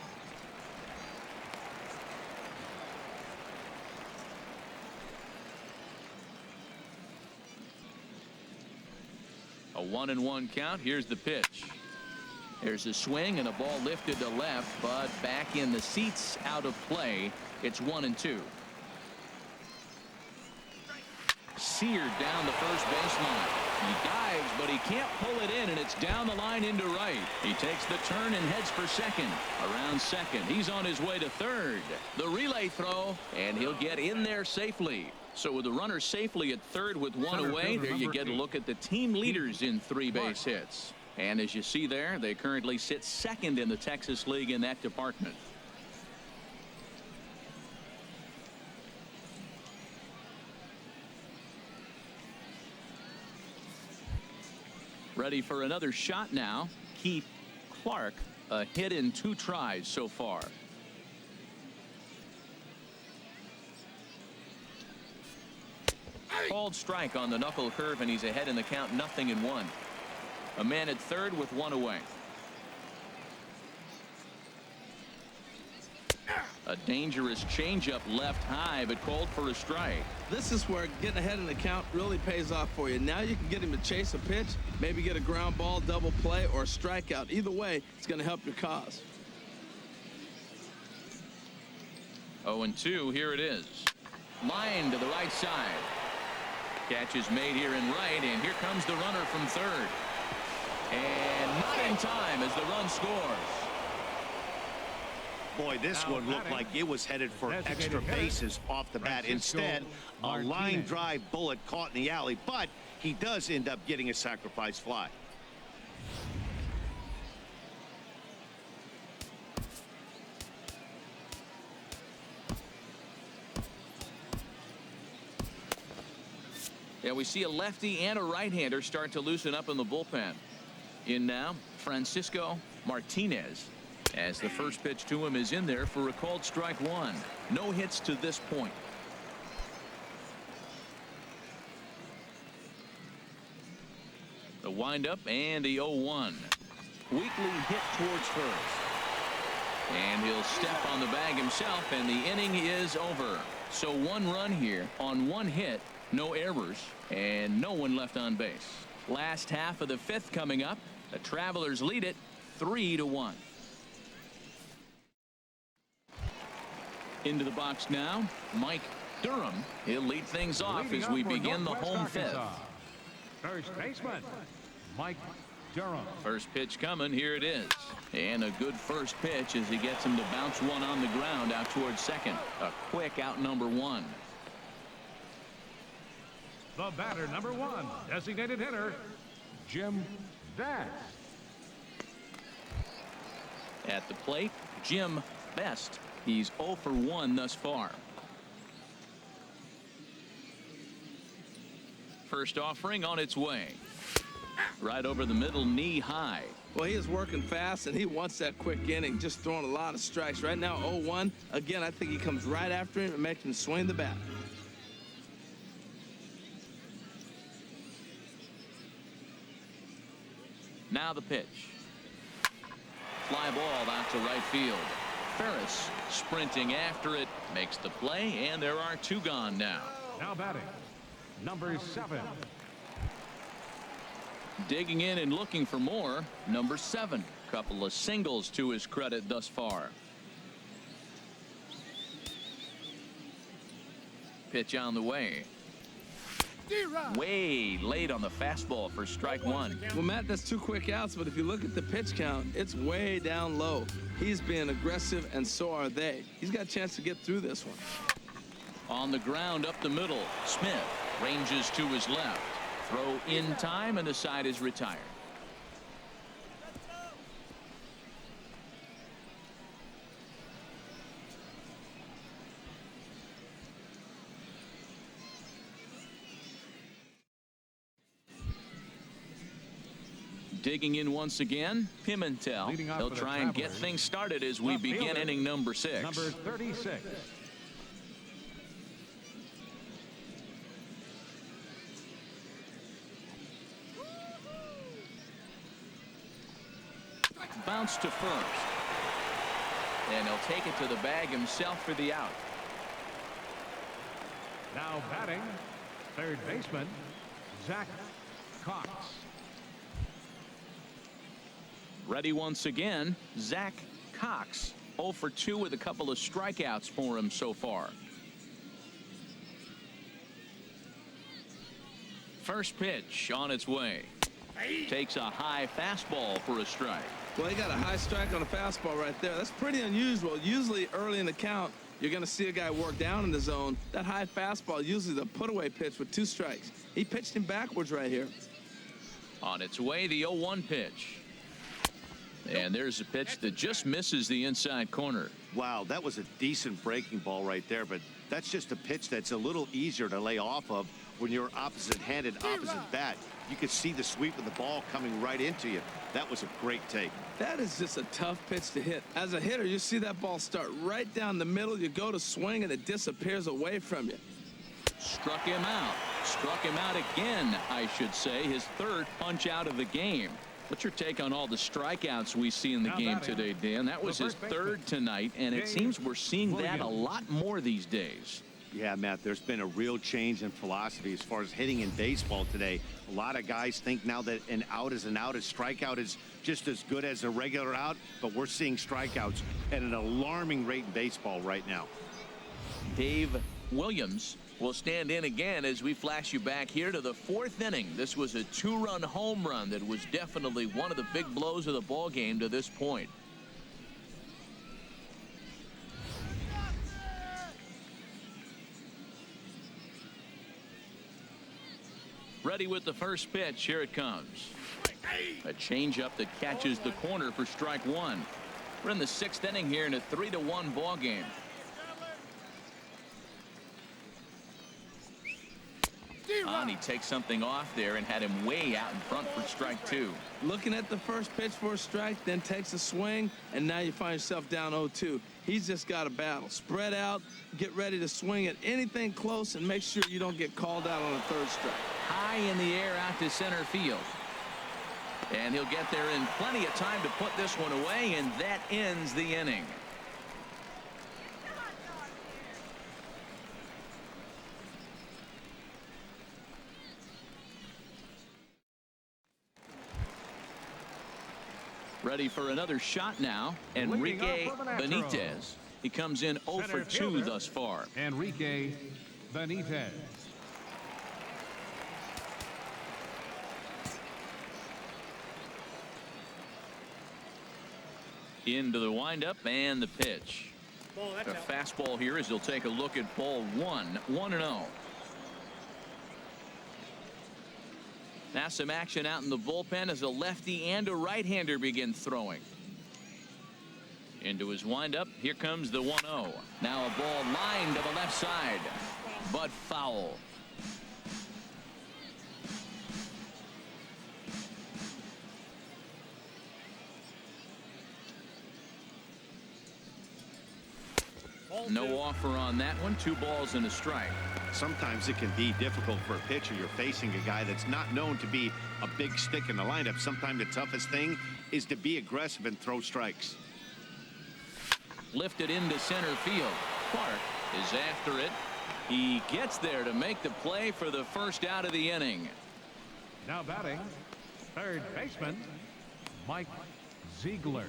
S1: A 1-1 count. Here's the pitch. There's a swing and a ball lifted to left, but back in the seats, out of play. It's 1-2. Seared down the first baseline. He dives, but he can't pull it in, and it's down the line into right. He takes the turn and heads for second. Around second, he's on his way to third. The relay throw, and he'll get in there safely. So with the runner safely at third with 1 away, there you get a look at the team leaders in 3 base hits. And as you see there, they currently sit second in the Texas League in that department. Ready for another shot now. Keith Clark, a hit in 2 tries so far. Called strike on the knuckle curve, and he's ahead in the count, 0-1. A man at third with 1 away. A dangerous changeup left high, but called for a strike.
S2: This is where getting ahead in the count really pays off for you. Now you can get him to chase a pitch, maybe get a ground ball, double play, or a strikeout. Either way, it's going to help your cause.
S1: 0-2, here it is. Line to the right side. Catch is made here in right, and here comes the runner from third. And not in time as the run scores.
S4: Boy, this one looked like it was headed for extra bases off the bat. Instead, a line drive bullet caught in the alley, but he does end up getting a sacrifice fly.
S1: Yeah, we see a lefty and a right-hander start to loosen up in the bullpen. In now, Francisco Martinez, as the first pitch to him is in there for a called strike 1. No hits to this point. The windup and the 0-1. Weakly hit towards first. And he'll step on the bag himself, and the inning is over. So 1 run here on 1 hit, no errors, and no one left on base. Last half of the 5th coming up. The Travelers lead it 3-1. Into the box now, Mike Durham. He'll lead things off as we begin the home 5th.
S3: First baseman, Mike Durham.
S1: First pitch coming. Here it is. And a good first pitch as he gets him to bounce one on the ground out towards second. A quick out number 1.
S3: The batter, number 1, designated hitter, Jim Best.
S1: At the plate, Jim Best. He's 0 for 1 thus far. First offering on its way. Right over the middle, knee high.
S2: Well, he is working fast, and he wants that quick inning, just throwing a lot of strikes. Right now, 0-1. Again, I think he comes right after him and makes him swing the bat.
S1: Now the pitch. Fly ball out to right field. Ferris sprinting after it, makes the play, and there are 2 gone now.
S3: Now batting, number 7.
S1: Digging in and looking for more, number 7. Couple of singles to his credit thus far. Pitch on the way. Way late on the fastball for strike 1.
S2: Well, Matt, that's 2 quick outs, but if you look at the pitch count, it's way down low. He's being aggressive, and so are they. He's got a chance to get through this one.
S1: On the ground up the middle, Smith ranges to his left. Throw in time, and the side is retired. Digging in once again, Pimentel. They'll try and get things started as we begin inning number 6.
S3: Number 36.
S1: Bounce to first. And he'll take it to the bag himself for the out.
S3: Now batting, third baseman, Zach Cox.
S1: Ready once again, Zach Cox. 0 for 2 with a couple of strikeouts for him so far. First pitch on its way. Takes a high fastball for a strike.
S2: Well, he got a high strike on a fastball right there. That's pretty unusual. Usually early in the count, you're going to see a guy work down in the zone. That high fastball, usually the put-away pitch with 2 strikes. He pitched him backwards right here.
S1: On its way, the 0-1 pitch. And there's a pitch that just misses the inside corner.
S4: Wow, that was a decent breaking ball right there, but that's just a pitch that's a little easier to lay off of when you're opposite-handed, opposite bat. You could see the sweep of the ball coming right into you. That was a great take.
S2: That is just a tough pitch to hit. As a hitter, you see that ball start right down the middle. You go to swing, and it disappears away from you.
S1: Struck him out. Struck him out again, I should say. His third punch out of the game. What's your take on all the strikeouts we see in the game today, Dan? That was his third tonight, and it seems we're seeing that a lot more these days.
S4: Yeah, Matt, there's been a real change in philosophy as far as hitting in baseball today. A lot of guys think now that an out is an out, a strikeout is just as good as a regular out, but we're seeing strikeouts at an alarming rate in baseball right now.
S1: Dave Williams will stand in again as we flash you back here to the 4th inning. This was a 2-run home run that was definitely one of the big blows of the ball game to this point. Ready with the first pitch. Here it comes. A changeup that catches the corner for strike 1. We're in the 6th inning here in a 3-1 ball game. And he takes something off there and had him way out in front for strike 2.
S2: Looking at the first pitch for a strike, then takes a swing, and now you find yourself down 0-2. He's just got a battle. Spread out, get ready to swing at anything close, and make sure you don't get called out on a third strike.
S1: High in the air out to center field. And he'll get there in plenty of time to put this one away, and that ends the inning. Ready for another shot now. Enrique Benitez. He comes in 0 for 2 thus far.
S3: Enrique Benitez.
S1: Into the windup and the pitch. A fastball here as he'll take a look at ball 1. 1-0. Now some action out in the bullpen as a lefty and a right-hander begin throwing. Into his windup. Here comes the 1-0. Now a ball lined to the left side, but foul. No offer on that one. 2 balls and a strike.
S4: Sometimes it can be difficult for a pitcher. You're facing a guy that's not known to be a big stick in the lineup. Sometimes the toughest thing is to be aggressive and throw strikes.
S1: Lifted into center field. Clark is after it. He gets there to make the play for the first out of the inning.
S3: Now batting, third baseman, Mike Ziegler.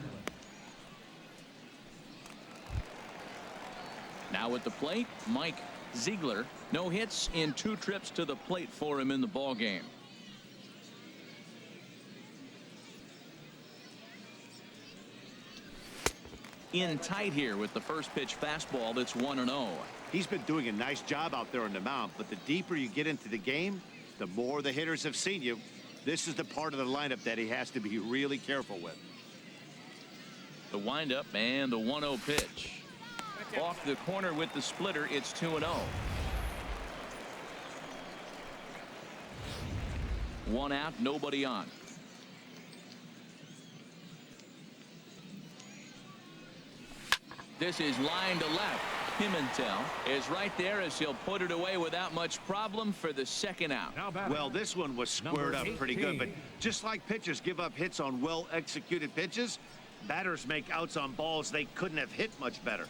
S1: Now at the plate, Mike Ziegler. No hits in 2 trips to the plate for him in the ball game. In tight here with the first pitch fastball. That's 1-0.
S4: He's been doing a nice job out there on the mound, but the deeper you get into the game, The more the hitters have seen you, this is the part of the lineup that he has to be really careful with.
S1: The windup and the 1-0 pitch. Off the corner with the splitter, it's 2-0. 1 out, nobody on. This is line to left. Pimentel is right there as he'll put it away without much problem for the 2nd out.
S4: Well, this one was squared up pretty good, but just like pitchers give up hits on well-executed pitches, batters make outs on balls they couldn't have hit much better.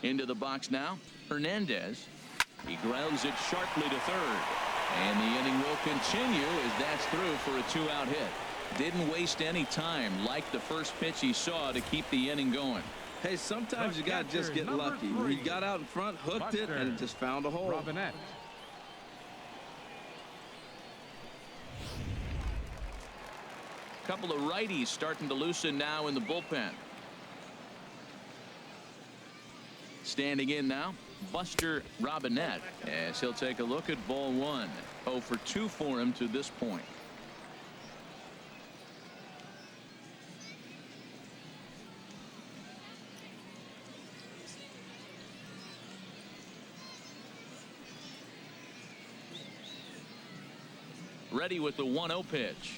S1: Into the box now, Hernandez. He grounds it sharply to third. And the inning will continue as that's through for a 2-out hit. Didn't waste any time like the first pitch he saw to keep the inning going.
S2: Hey, sometimes you got to just get lucky. He got out in front, hooked it, and just found a hole.
S1: Couple of righties starting to loosen now in the bullpen. Standing in now, Buster Robinette, as he'll take a look at ball 1. 0 for 2 for him to this point. Ready with the 1-0 pitch.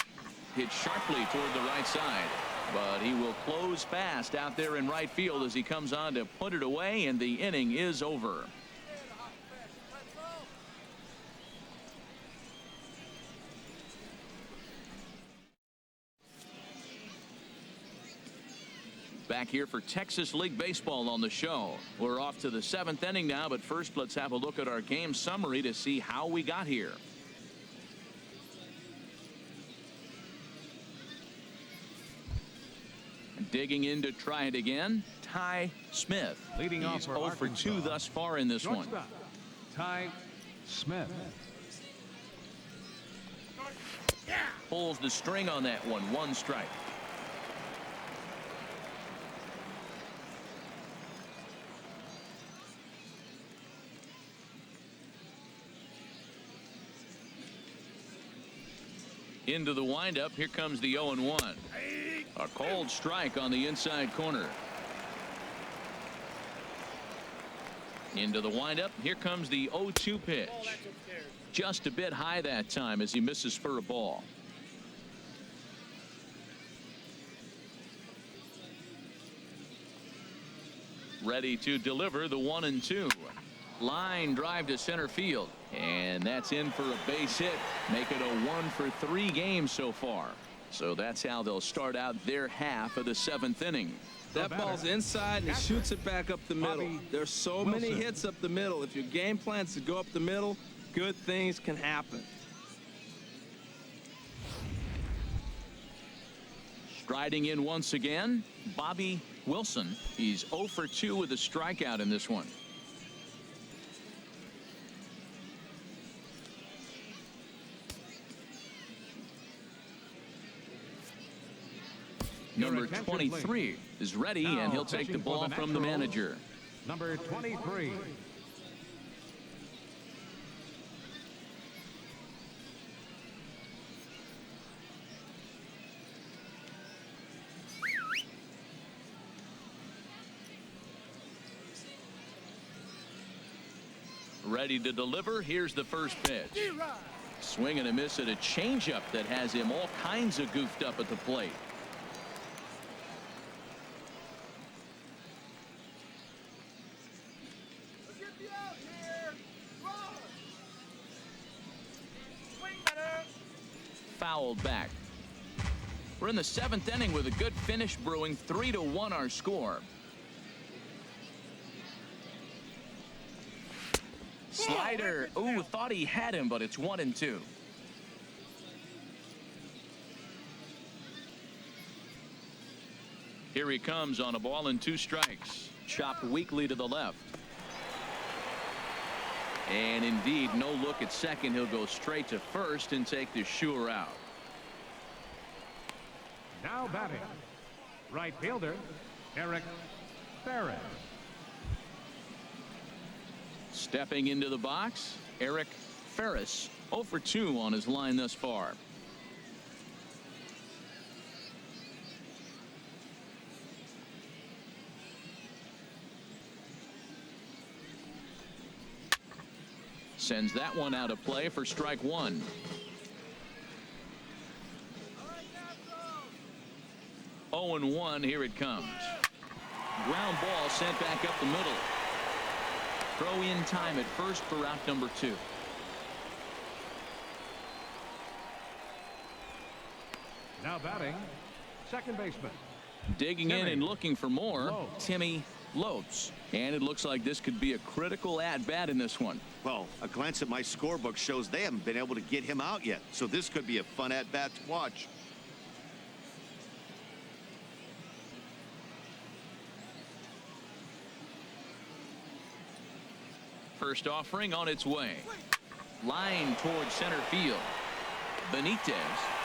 S1: Hit sharply toward the right side. But he will close fast out there in right field as he comes on to put it away, and the inning is over. Back here for Texas League Baseball on the show. We're off to the 7th inning now, but first let's have a look at our game summary to see how we got here. Digging in to try it again, Ty Smith.
S3: Leading off
S1: He's
S3: for
S1: 0 for 2 thus far in this one.
S3: Ty Smith.
S1: Pulls the string on that one. 1 strike. Into the windup. Here comes the 0-1. A cold strike on the inside corner. Into the windup. Here comes the 0-2 pitch. Just a bit high that time as he misses for a ball. Ready to deliver the 1-2. Line drive to center field. And that's in for a base hit. Make it a 1 for 3 games so far. So that's how they'll start out their half of the 7th inning.
S2: That ball's inside and he shoots it back up the middle. There's so many hits up the middle. If your game plan's to go up the middle, good things can happen.
S1: Striding in once again, Bobby Wilson. He's 0 for 2 with a strikeout in this one. Number 23 is ready, and he'll take the ball from the manager.
S3: Number 23.
S1: Ready to deliver. Here's the first pitch. Swing and a miss at a changeup that has him all kinds of goofed up at the plate. Fouled back. We're in the 7th inning with a good finish brewing. 3-1 our score. Slider. Ooh, thought he had him, but it's 1-2. Here he comes on a ball and 2 strikes. Chopped weakly to the left. And indeed, no look at second. He'll go straight to first and take the sure out.
S3: Now batting, Right fielder, Eric Ferris.
S1: Stepping into the box, Eric Ferris, 0 for 2 on his line thus far. Sends that one out of play for strike one. Oh and 1, here it comes. Ground ball sent back up the middle. Throw in time at first for out number 2.
S3: Now batting, second baseman.
S1: Digging in and looking for more, Timmy Lopes. And it looks like this could be a critical at-bat in this one.
S4: Well, a glance at my scorebook shows they haven't been able to get him out yet, so this could be a fun at-bat to watch.
S1: First offering on its way. Line towards center field. Benitez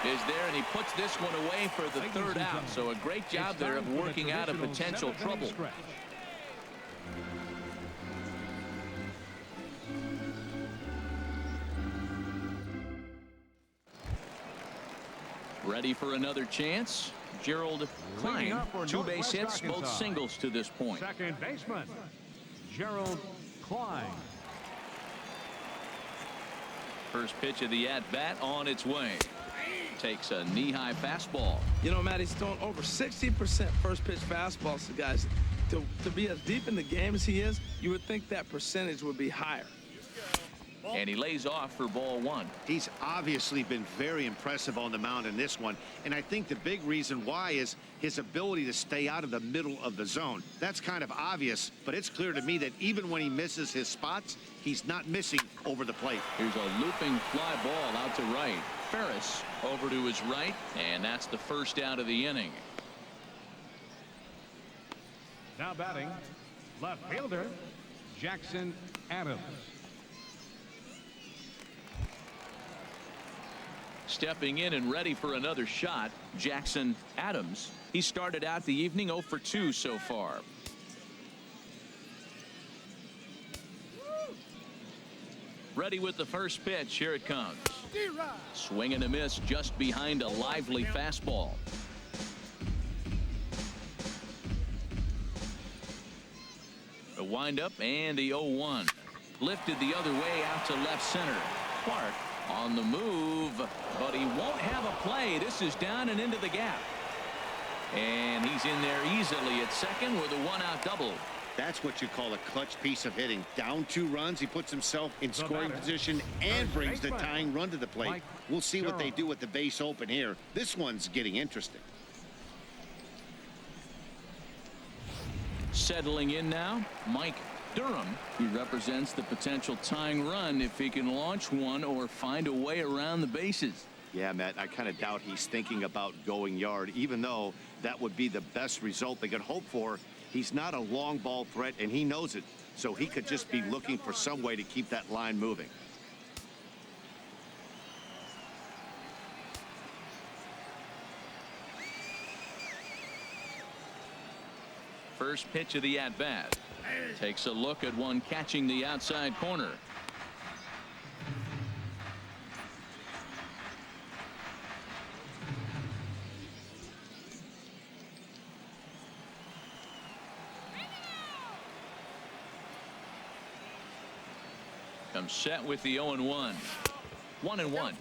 S1: is there, and he puts this one away for the third out. So a great job there of working out a potential trouble. Ready for another chance. Gerald Klein, 2 base hits, both singles to this point.
S3: Second baseman, Gerald Klein.
S1: First pitch of the at-bat on its way. Takes a knee-high fastball.
S2: You know, Matt, he's thrown over 60% first pitch fastballs to guys. To be as deep in the game as he is, you would think that percentage would be higher.
S1: And he lays off for ball 1.
S4: He's obviously been very impressive on the mound in this one, and I think the big reason why is his ability to stay out of the middle of the zone. That's kind of obvious, but it's clear to me that even when he misses his spots, he's not missing over the plate.
S1: Here's a looping fly ball out to right. Ferris over to his right, and that's the first out of the inning.
S3: Now batting, left fielder, Jackson Adams.
S1: Stepping in and ready for another shot, Jackson Adams. He started out the evening 0 for 2 so far. Ready with the first pitch. Here it comes. Swing and a miss just behind a lively fastball. A windup and the 0-1. Lifted the other way out to left center. Clark on the move, but he won't have a play. This is down and into the gap. And he's in there easily at second with a 1-out double.
S4: That's what you call a clutch piece of hitting. Down 2 runs, he puts himself in scoring position and brings the tying run to the plate. We'll see what they do with the base open here. This one's getting interesting.
S1: Settling in now, Mike Durham. He represents the potential tying run if he can launch one or find a way around the bases.
S4: Yeah, Matt, I kind of doubt he's thinking about going yard, even though that would be the best result they could hope for. He's not a long ball threat, and he knows it, so he could just be looking for some way to keep that line moving.
S1: First pitch of the at-bat. Takes a look at one catching the outside corner. Comes set with the 0-1. 1-1.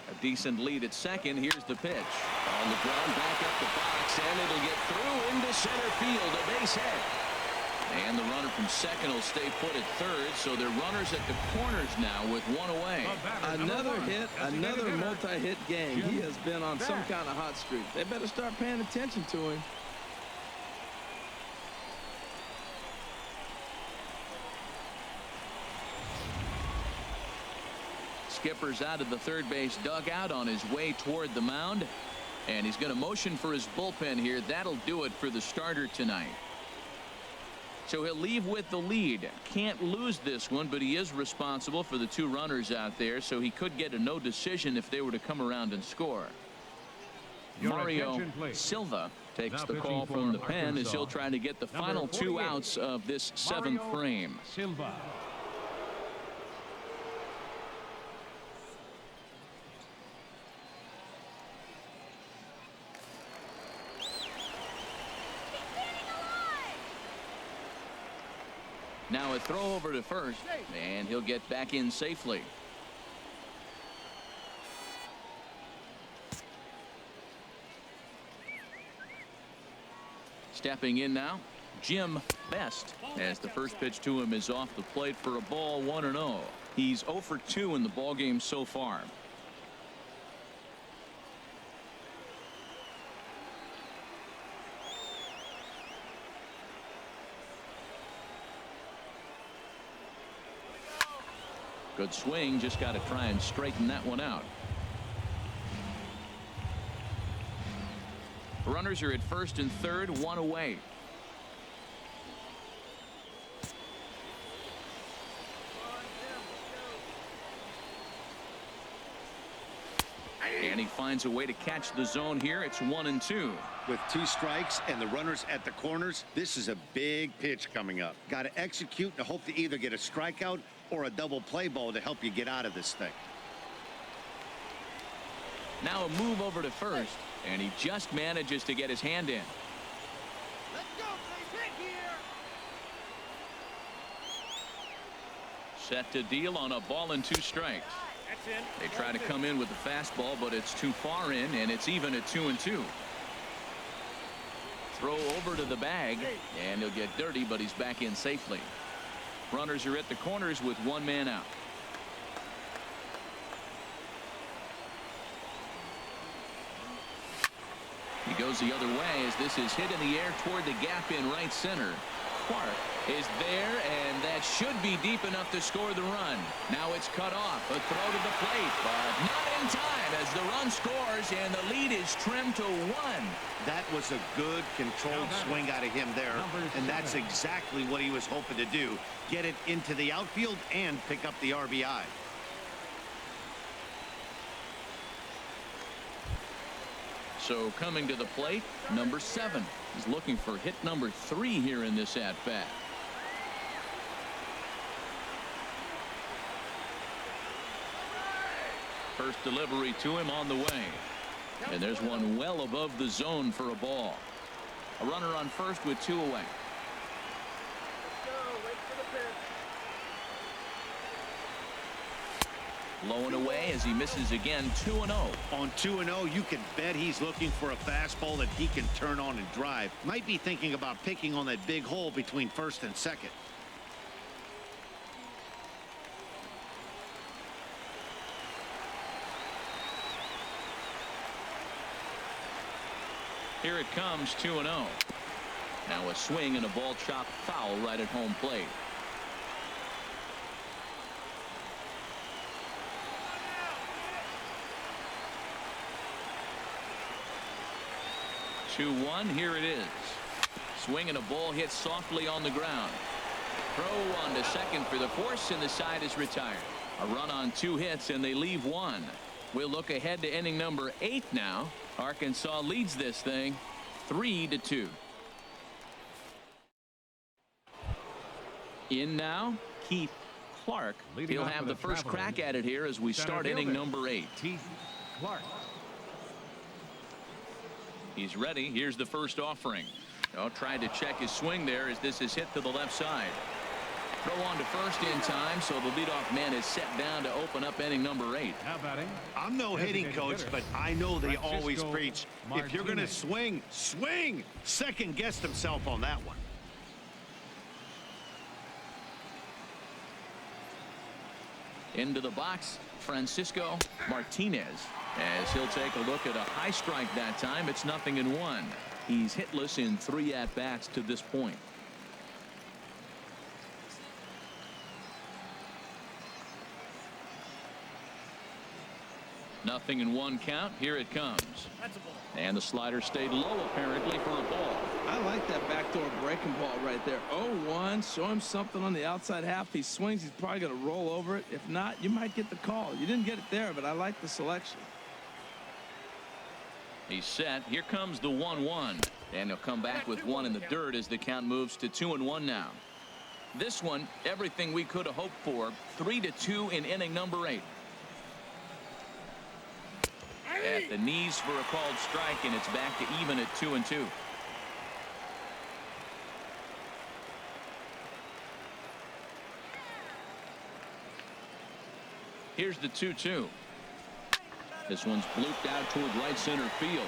S1: A decent lead at second. Here's the pitch. On the ground, back up the box, and it'll get through into center field. A base hit. And the runner from second will stay put at third, so they're runners at the corners now with one away.
S2: Another hit, another multi-hit game. He has been on some kind of hot streak. They better start paying attention to him.
S1: Skipper's out of the third base dugout on his way toward the mound, and he's going to motion for his bullpen here. That'll do it for the starter tonight. So he'll leave with the lead. Can't lose this one, but he is responsible for the 2 runners out there, so he could get a no decision if they were to come around and score. Mario Silva takes the call from the pen as he'll try to get the final 2 outs of this 7th frame.
S3: Silva.
S1: Now a throw over to first, and he'll get back in safely. Stepping in now, Jim Best, as the first pitch to him is off the plate for a ball, 1-0. He's 0 for 2 in the ballgame so far. Good swing, just got to try and straighten that one out. Runners are at first and third, 1 away. And he finds a way to catch the zone here. It's 1-2.
S4: With 2 strikes and the runners at the corners, this is a big pitch coming up. Got to execute and hope to either get a strikeout or a double play ball to help you get out of this thing.
S1: Now a move over to first, and he just manages to get his hand in.
S5: Let's go, hit here.
S1: Set to deal on a ball and 2 strikes.
S5: That's in.
S1: They try to come in with the fastball, but it's too far in, and it's even at 2-2. Throw over to the bag, and he'll get dirty, but he's back in safely. Runners are at the corners with 1 man out. He goes the other way as this is hit in the air toward the gap in right center. Clark is there, and that should be deep enough to score the run. Now it's cut off. A throw to the plate, but not in time as the run scores, and the lead is trimmed to 1.
S4: That was a good controlled swing out of him there, and that's exactly what he was hoping to do. Get it into the outfield and pick up the RBI.
S1: So coming to the plate, number 7. He's looking for hit number 3 here in this at-bat. First delivery to him on the way. And there's one well above the zone for a ball. A runner on first with 2 away. Low and away as he misses again. 2-0.
S4: On 2-0, you can bet he's looking for a fastball that he can turn on and drive. Might be thinking about picking on that big hole between first and second.
S1: Here it comes, 2-0. Now a swing and a ball chopped foul right at home plate. Two-one. Here it is. Swing and a ball hit softly on the ground. Throw on to second for the force, and the side is retired. A run on 2 hits, and they leave 1. We'll look ahead to inning number 8 now. Arkansas leads this thing 3-2. In now, Keith Clark. He'll have the first crack at it here as we start inning number 8.
S3: Keith Clark.
S1: He's ready. Here's the first offering. Tried to check his swing there as this is hit to the left side. Throw on to first in time, so the leadoff man is set down to open up inning number 8.
S3: How about him?
S4: I'm no hitting coach, but I know they always preach, if you're going to swing, swing. Second guessed himself on that one.
S1: Into the box, Francisco Martinez, as he'll take a look at a high strike that time. It's 0-1. He's hitless in 3 at-bats to this point. 0-1 count. Here it comes. And the slider stayed low apparently for a ball.
S2: I like that backdoor breaking ball right there. 0-1. Show him something on the outside half. He swings, he's probably going to roll over it. If not, you might get the call. You didn't get it there, but I like the selection.
S1: He's set. Here comes the 1-1. And he'll come back with one in the dirt as the count moves to 2-1 now. This one, everything we could have hoped for. 3-2 in inning number 8. At the knees for a called strike, and it's back to even at 2-2. Here's the 2-2. This one's blooped out toward right center field.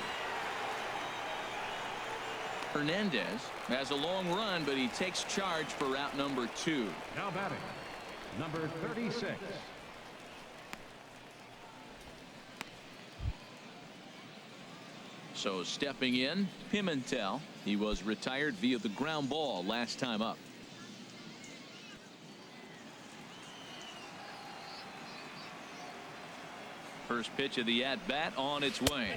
S1: Hernandez has a long run, but he takes charge for route number 2.
S3: Now batting, number 36.
S1: So stepping in, Pimentel. He was retired via the ground ball last time up. First pitch of the at-bat on its way.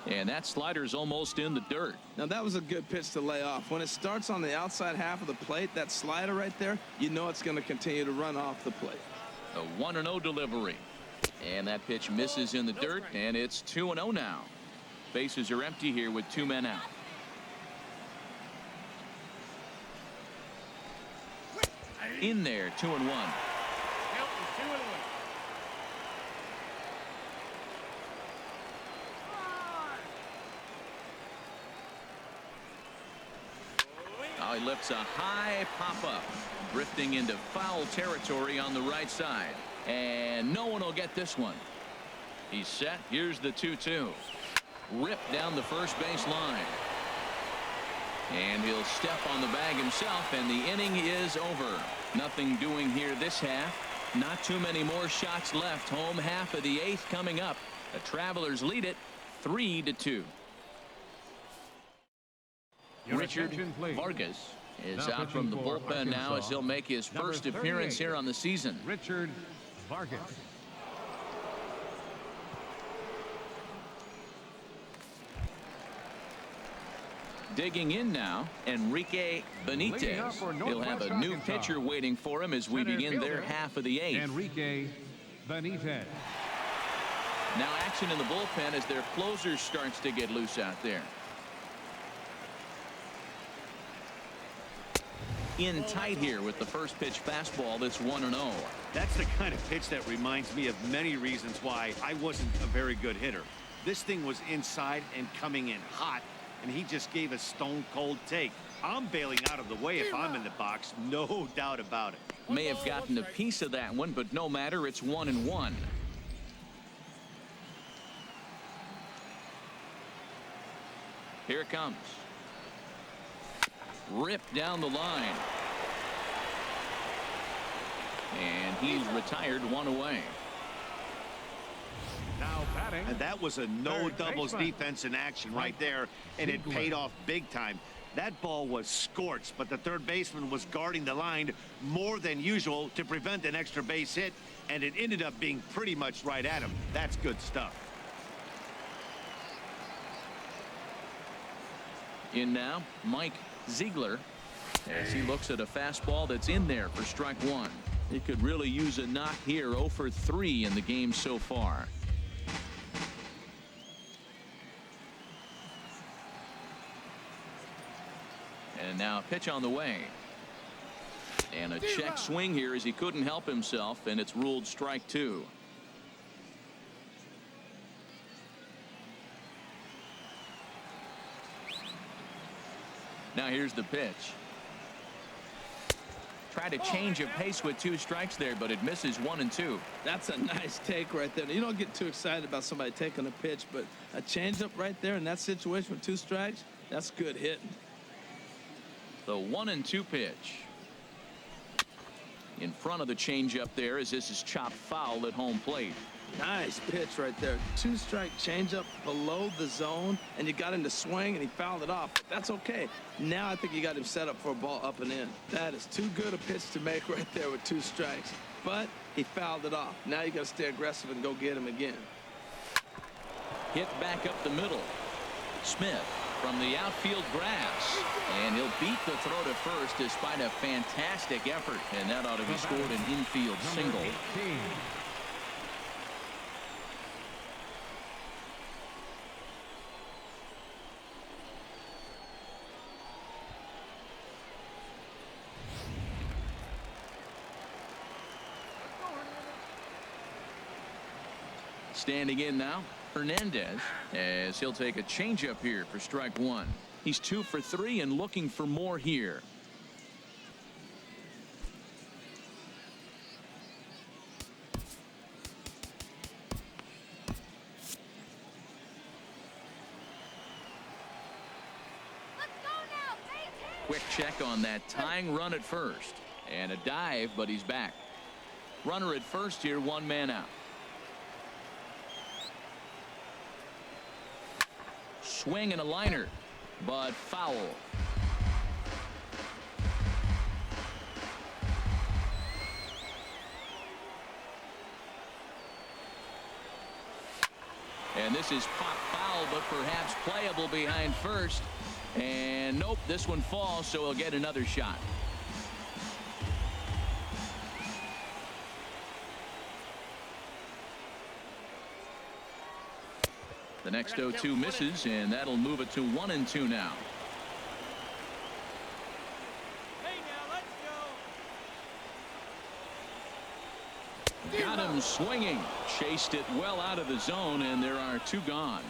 S1: And that slider's almost in the dirt.
S2: Now, that was a good pitch to lay off. When it starts on the outside half of the plate, that slider right there, you know it's going to continue to run off the plate.
S1: A 1-0 delivery. And that pitch misses in the dirt, and it's 2-0 now. Bases are empty here with 2 men out. In there, 2-1. Now he lifts a high pop-up, drifting into foul territory on the right side. And no one will get this one. He's set. Here's the 2-2. Ripped down the first base line. And he'll step on the bag himself, and the inning is over. Nothing doing here this half. Not too many more shots left. Home half of the 8th coming up. The Travelers lead it 3-2. Richard Vargas is out from the bullpen now as he'll make his first appearance here on the season.
S3: Richard Vargas.
S1: Digging in now, Enrique Benitez. He'll have a new pitcher waiting for him as we begin their half of the 8th.
S3: Enrique Benitez.
S1: Now action in the bullpen as their closer starts to get loose out there. In tight here with the first pitch fastball that's 1-0.
S4: That's the kind of pitch that reminds me of many reasons why I wasn't a very good hitter. This thing was inside and coming in hot, and he just gave a stone cold take. I'm bailing out of the way if I'm in the box, no doubt about it.
S1: May have gotten a piece of that one, but no matter, it's 1-1. Here it comes. Ripped down the line. And he's retired, 1 away.
S3: Now batting.
S4: And that was a no doubles defense in action right there, and it paid off big time. That ball was scorched, but the third baseman was guarding the line more than usual to prevent an extra base hit, and it ended up being pretty much right at him. That's good stuff.
S1: In now, Mike Ziegler, as he looks at a fastball that's in there for strike 1. He could really use a knock here. 0 for 3 in the game so far. And now a pitch on the way. And a check swing here as he couldn't help himself, and it's ruled strike 2. Now here's the pitch. Try to change a pace with 2 strikes there, but it misses 1 and 2.
S2: That's a nice take right there. You don't get too excited about somebody taking a pitch, but a changeup right there in that situation with 2 strikes, that's good hitting.
S1: The 1 and 2 pitch. In front of the changeup there as this is chopped foul at home plate.
S2: Nice pitch right there. 2-strike changeup below the zone, and you got him to swing, and he fouled it off. But that's okay. Now I think you got him set up for a ball up and in. That is too good a pitch to make right there with 2 strikes. But he fouled it off. Now you got to stay aggressive and go get him again.
S1: Hit back up the middle. Smith from the outfield grass. And he'll beat the throw to first despite a fantastic effort. And that ought to be scored an infield single.
S3: 18.
S1: Standing in now, Hernandez, as he'll take a changeup here for strike one. He's 2 for 3 and looking for more here. Quick check on that tying run at first. And a dive, but he's back. Runner at first here, 1 man out. Swing and a liner, but foul. And this is pop foul, but perhaps playable behind first. And nope, this one falls, so he'll get another shot. The next 0-2 misses, and that'll move it to 1-2 now.
S5: Hey, now let's go.
S1: Got him swinging. Chased it well out of the zone, and there are 2 gone.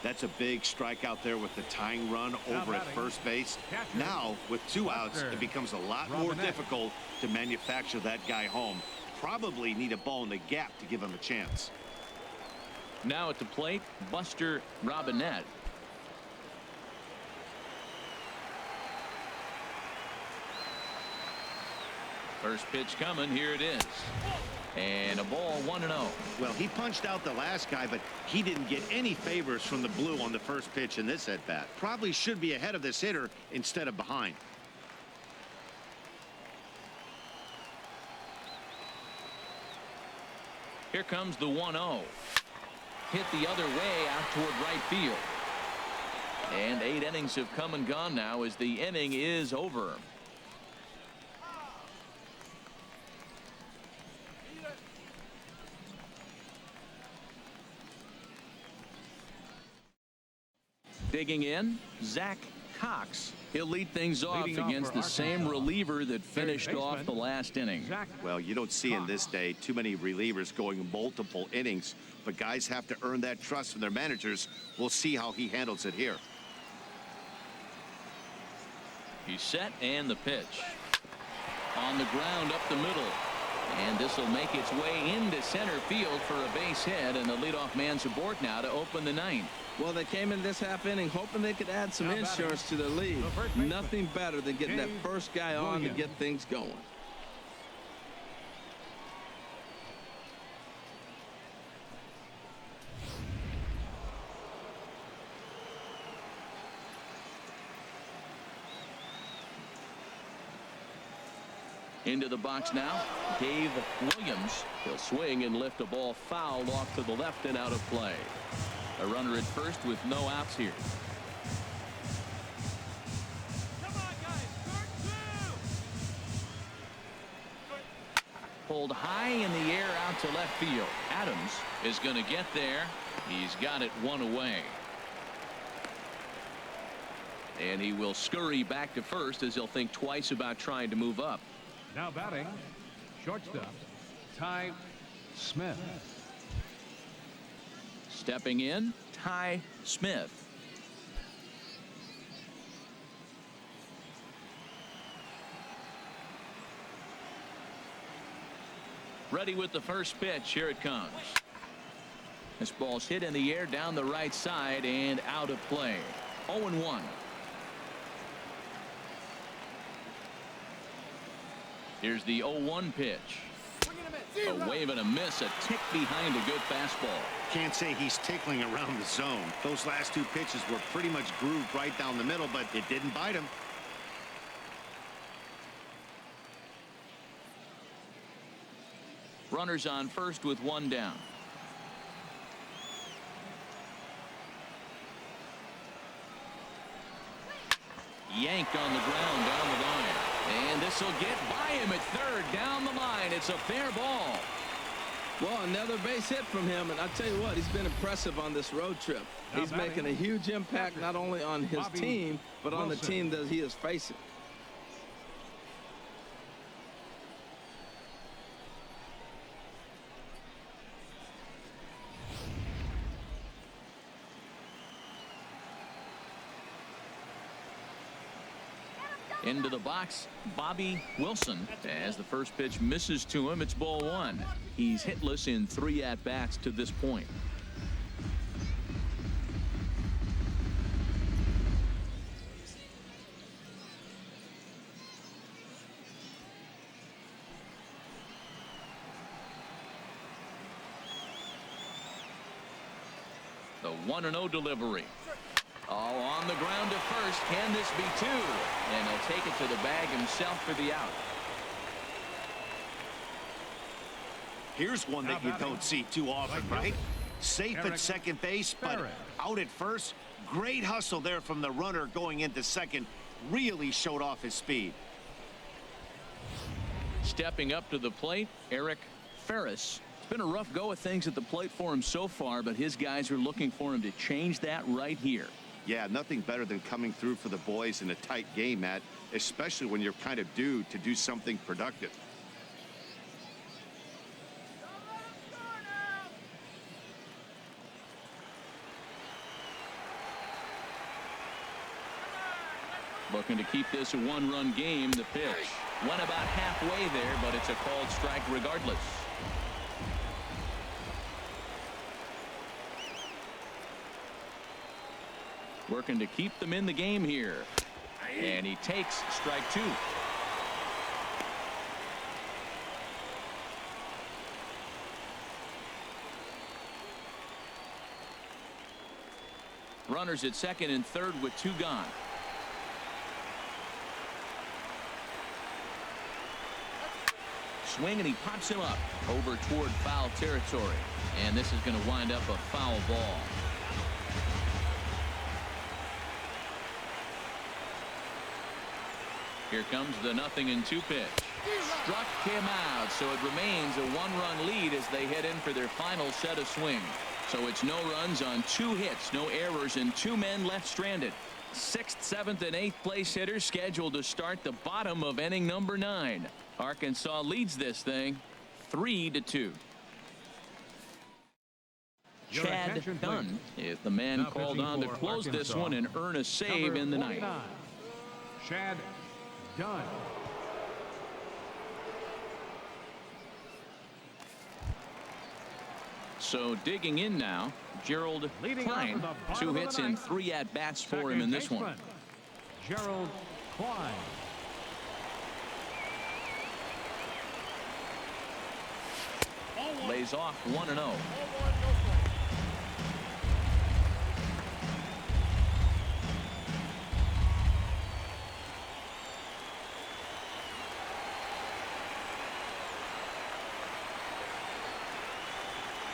S4: That's a big strikeout there with the tying run over at first base. Now, with 2 outs, it becomes a lot more difficult to manufacture that guy home. Probably need a ball in the gap to give him a chance.
S1: Now at the plate, Buster Robinette. First pitch coming. Here it is. And a ball, 1-0.
S4: Well, he punched out the last guy, but he didn't get any favors from the blue on the first pitch in this at-bat. Probably should be ahead of this hitter instead of behind.
S1: Here comes the 1-0. Hit the other way out toward right field. And 8 innings have come and gone now as the inning is over. Digging in, Zach Cox. He'll lead things off against the same reliever that finished off the last inning.
S4: Well, you don't see in this day too many relievers going multiple innings, but guys have to earn that trust from their managers. We'll see how he handles it here.
S1: He's set, and the pitch. On the ground up the middle. And this will make its way into center field for a base hit, and the leadoff man's aboard now to open the 9th.
S2: Well, they came in this half inning hoping they could add some insurance to their lead. Nothing better than getting that first guy on to get things going.
S1: Into the box now, Dave Williams. He'll swing and lift a ball foul off to the left and out of play. A runner at first with no outs here.
S5: Come on, guys. Start 2.
S1: Pulled high in the air out to left field. Adams is going to get there. He's got it 1 away. And he will scurry back to first as he'll think twice about trying to move up.
S3: Now batting, shortstop, Ty Smith.
S1: Stepping in, Ty Smith. Ready with the first pitch. Here it comes. This ball's hit in the air down the right side and out of play. 0-1. Here's the 0-1 pitch. A wave and a miss, a tick behind a good fastball.
S4: Can't say he's tickling around the zone. Those last 2 pitches were pretty much grooved right down the middle, but it didn't bite him.
S1: Runners on first with 1 down. yanked on the ground down the line. And this will get by him at third down the line. It's a fair ball.
S2: Well, another base hit from him, and I'll tell you what, he's been impressive on this road trip. He's making a huge impact not only on his team, but on the team that he is facing.
S1: Into the box, Bobby Wilson. As the first pitch misses to him, it's ball one. He's hitless in 3 at-bats to this point. The 1-0 delivery. Oh, on the ground to first. Can this be 2? And he'll take it to the bag himself for the out.
S4: Here's one that you don't see too often, right? Safe at second base, but out at first. Great hustle there from the runner going into second. Really showed off his speed.
S1: Stepping up to the plate, Eric Ferris. It's been a rough go of things at the plate for him so far, but his guys are looking for him to change that right here.
S4: Yeah, nothing better than coming through for the boys in a tight game, Matt, especially when you're kind of due to do something productive.
S1: Looking to keep this a 1-run game. The pitch went about halfway there, but it's a called strike regardless. Working to keep them in the game here. And he takes strike 2. Runners at second and third with 2 gone. Swing, and he pops him up over toward foul territory. And this is going to wind up a foul ball. Here comes the 0-2 pitch. Struck him out, so it remains a 1-run lead as they head in for their final set of swings. So it's no runs on 2 hits, no errors, and 2 men left stranded. 6th, 7th, and 8th place hitters scheduled to start the bottom of inning number 9. Arkansas leads this thing 3-2. Chad Dunn is the man called on to close this one and earn a save in the ninth.
S3: Chad Dunn.
S1: So digging in now, Gerald Klein. 2 hits and 3 at-bats for him in this one.
S3: Gerald Klein.
S1: Lays off 1-0.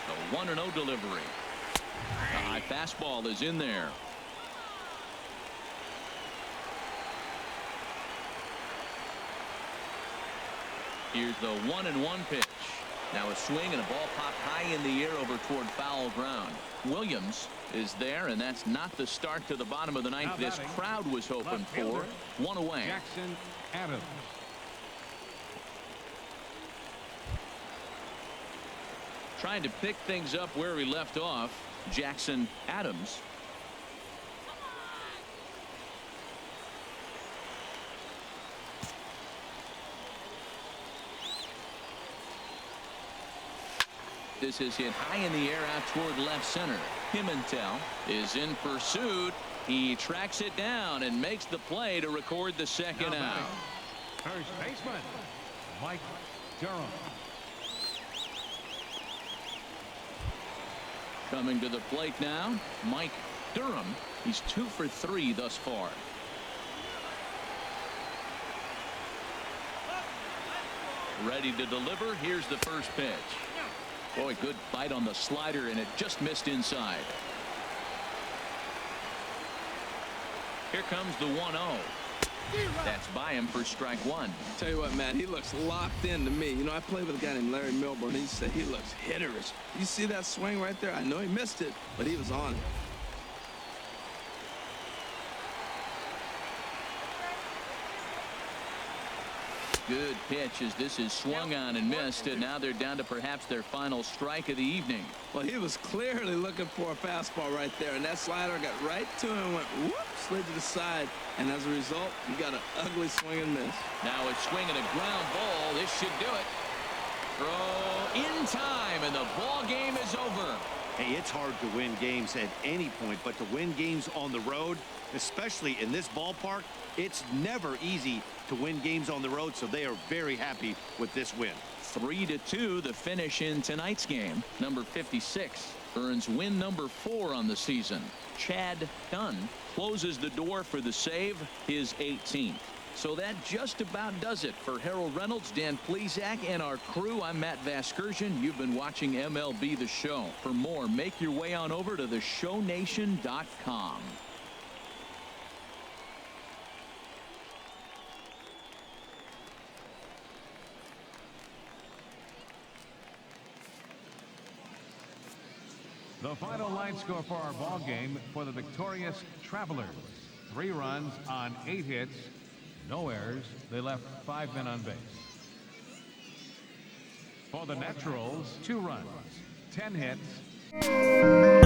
S1: The 1-0 delivery. The high fastball is in there. Here's the 1-1 pitch. Now a swing and a ball popped high in the air over toward foul ground. Williams is there, and that's not the start to the bottom of the ninth this crowd was hoping for. 1 away.
S3: Jackson Adams.
S1: Trying to pick things up where he left off, Jackson Adams. This is hit high in the air out toward left center. Pimentel is in pursuit. He tracks it down and makes the play to record the second out.
S3: First baseman Mike Durham.
S1: Coming to the plate now, Mike Durham. He's 2 for 3 thus far. Ready to deliver. Here's the first pitch. Boy, good bite on the slider, and it just missed inside. Here comes the 1-0. That's by him for strike one.
S2: Tell you what, Matt, he looks locked in to me. You know, I played with a guy named Larry Milburn. He said he looks hitterish. You see that swing right there? I know he missed it, but he was on it.
S1: Good pitch as this is swung on and missed, and now they're down to perhaps their final strike of the evening.
S2: Well, he was clearly looking for a fastball right there, and that slider got right to him and went whoop, slid to the side, and as a result, he got an ugly swing and miss.
S1: Now it's swinging a ground ball. This should do it. Throw in time, and the ball game is over.
S4: Hey, it's hard to win games at any point, but to win games on the road, especially in this ballpark, it's never easy to win games on the road, so they are very happy with this win.
S1: 3-2 the finish in tonight's game. Number 56 earns win number 4 on the season. Chad Dunn closes the door for the save, his 18th. So that just about does it for Harold Reynolds, Dan Plesac, and our crew. I'm Matt Vasgersian. You've been watching MLB The Show. For more, make your way on over to theshownation.com.
S3: The final line score for our ball game for the victorious Travelers. 3 runs on 8 hits, no errors. They left 5 men on base. For the Naturals, 2 runs, 10 hits.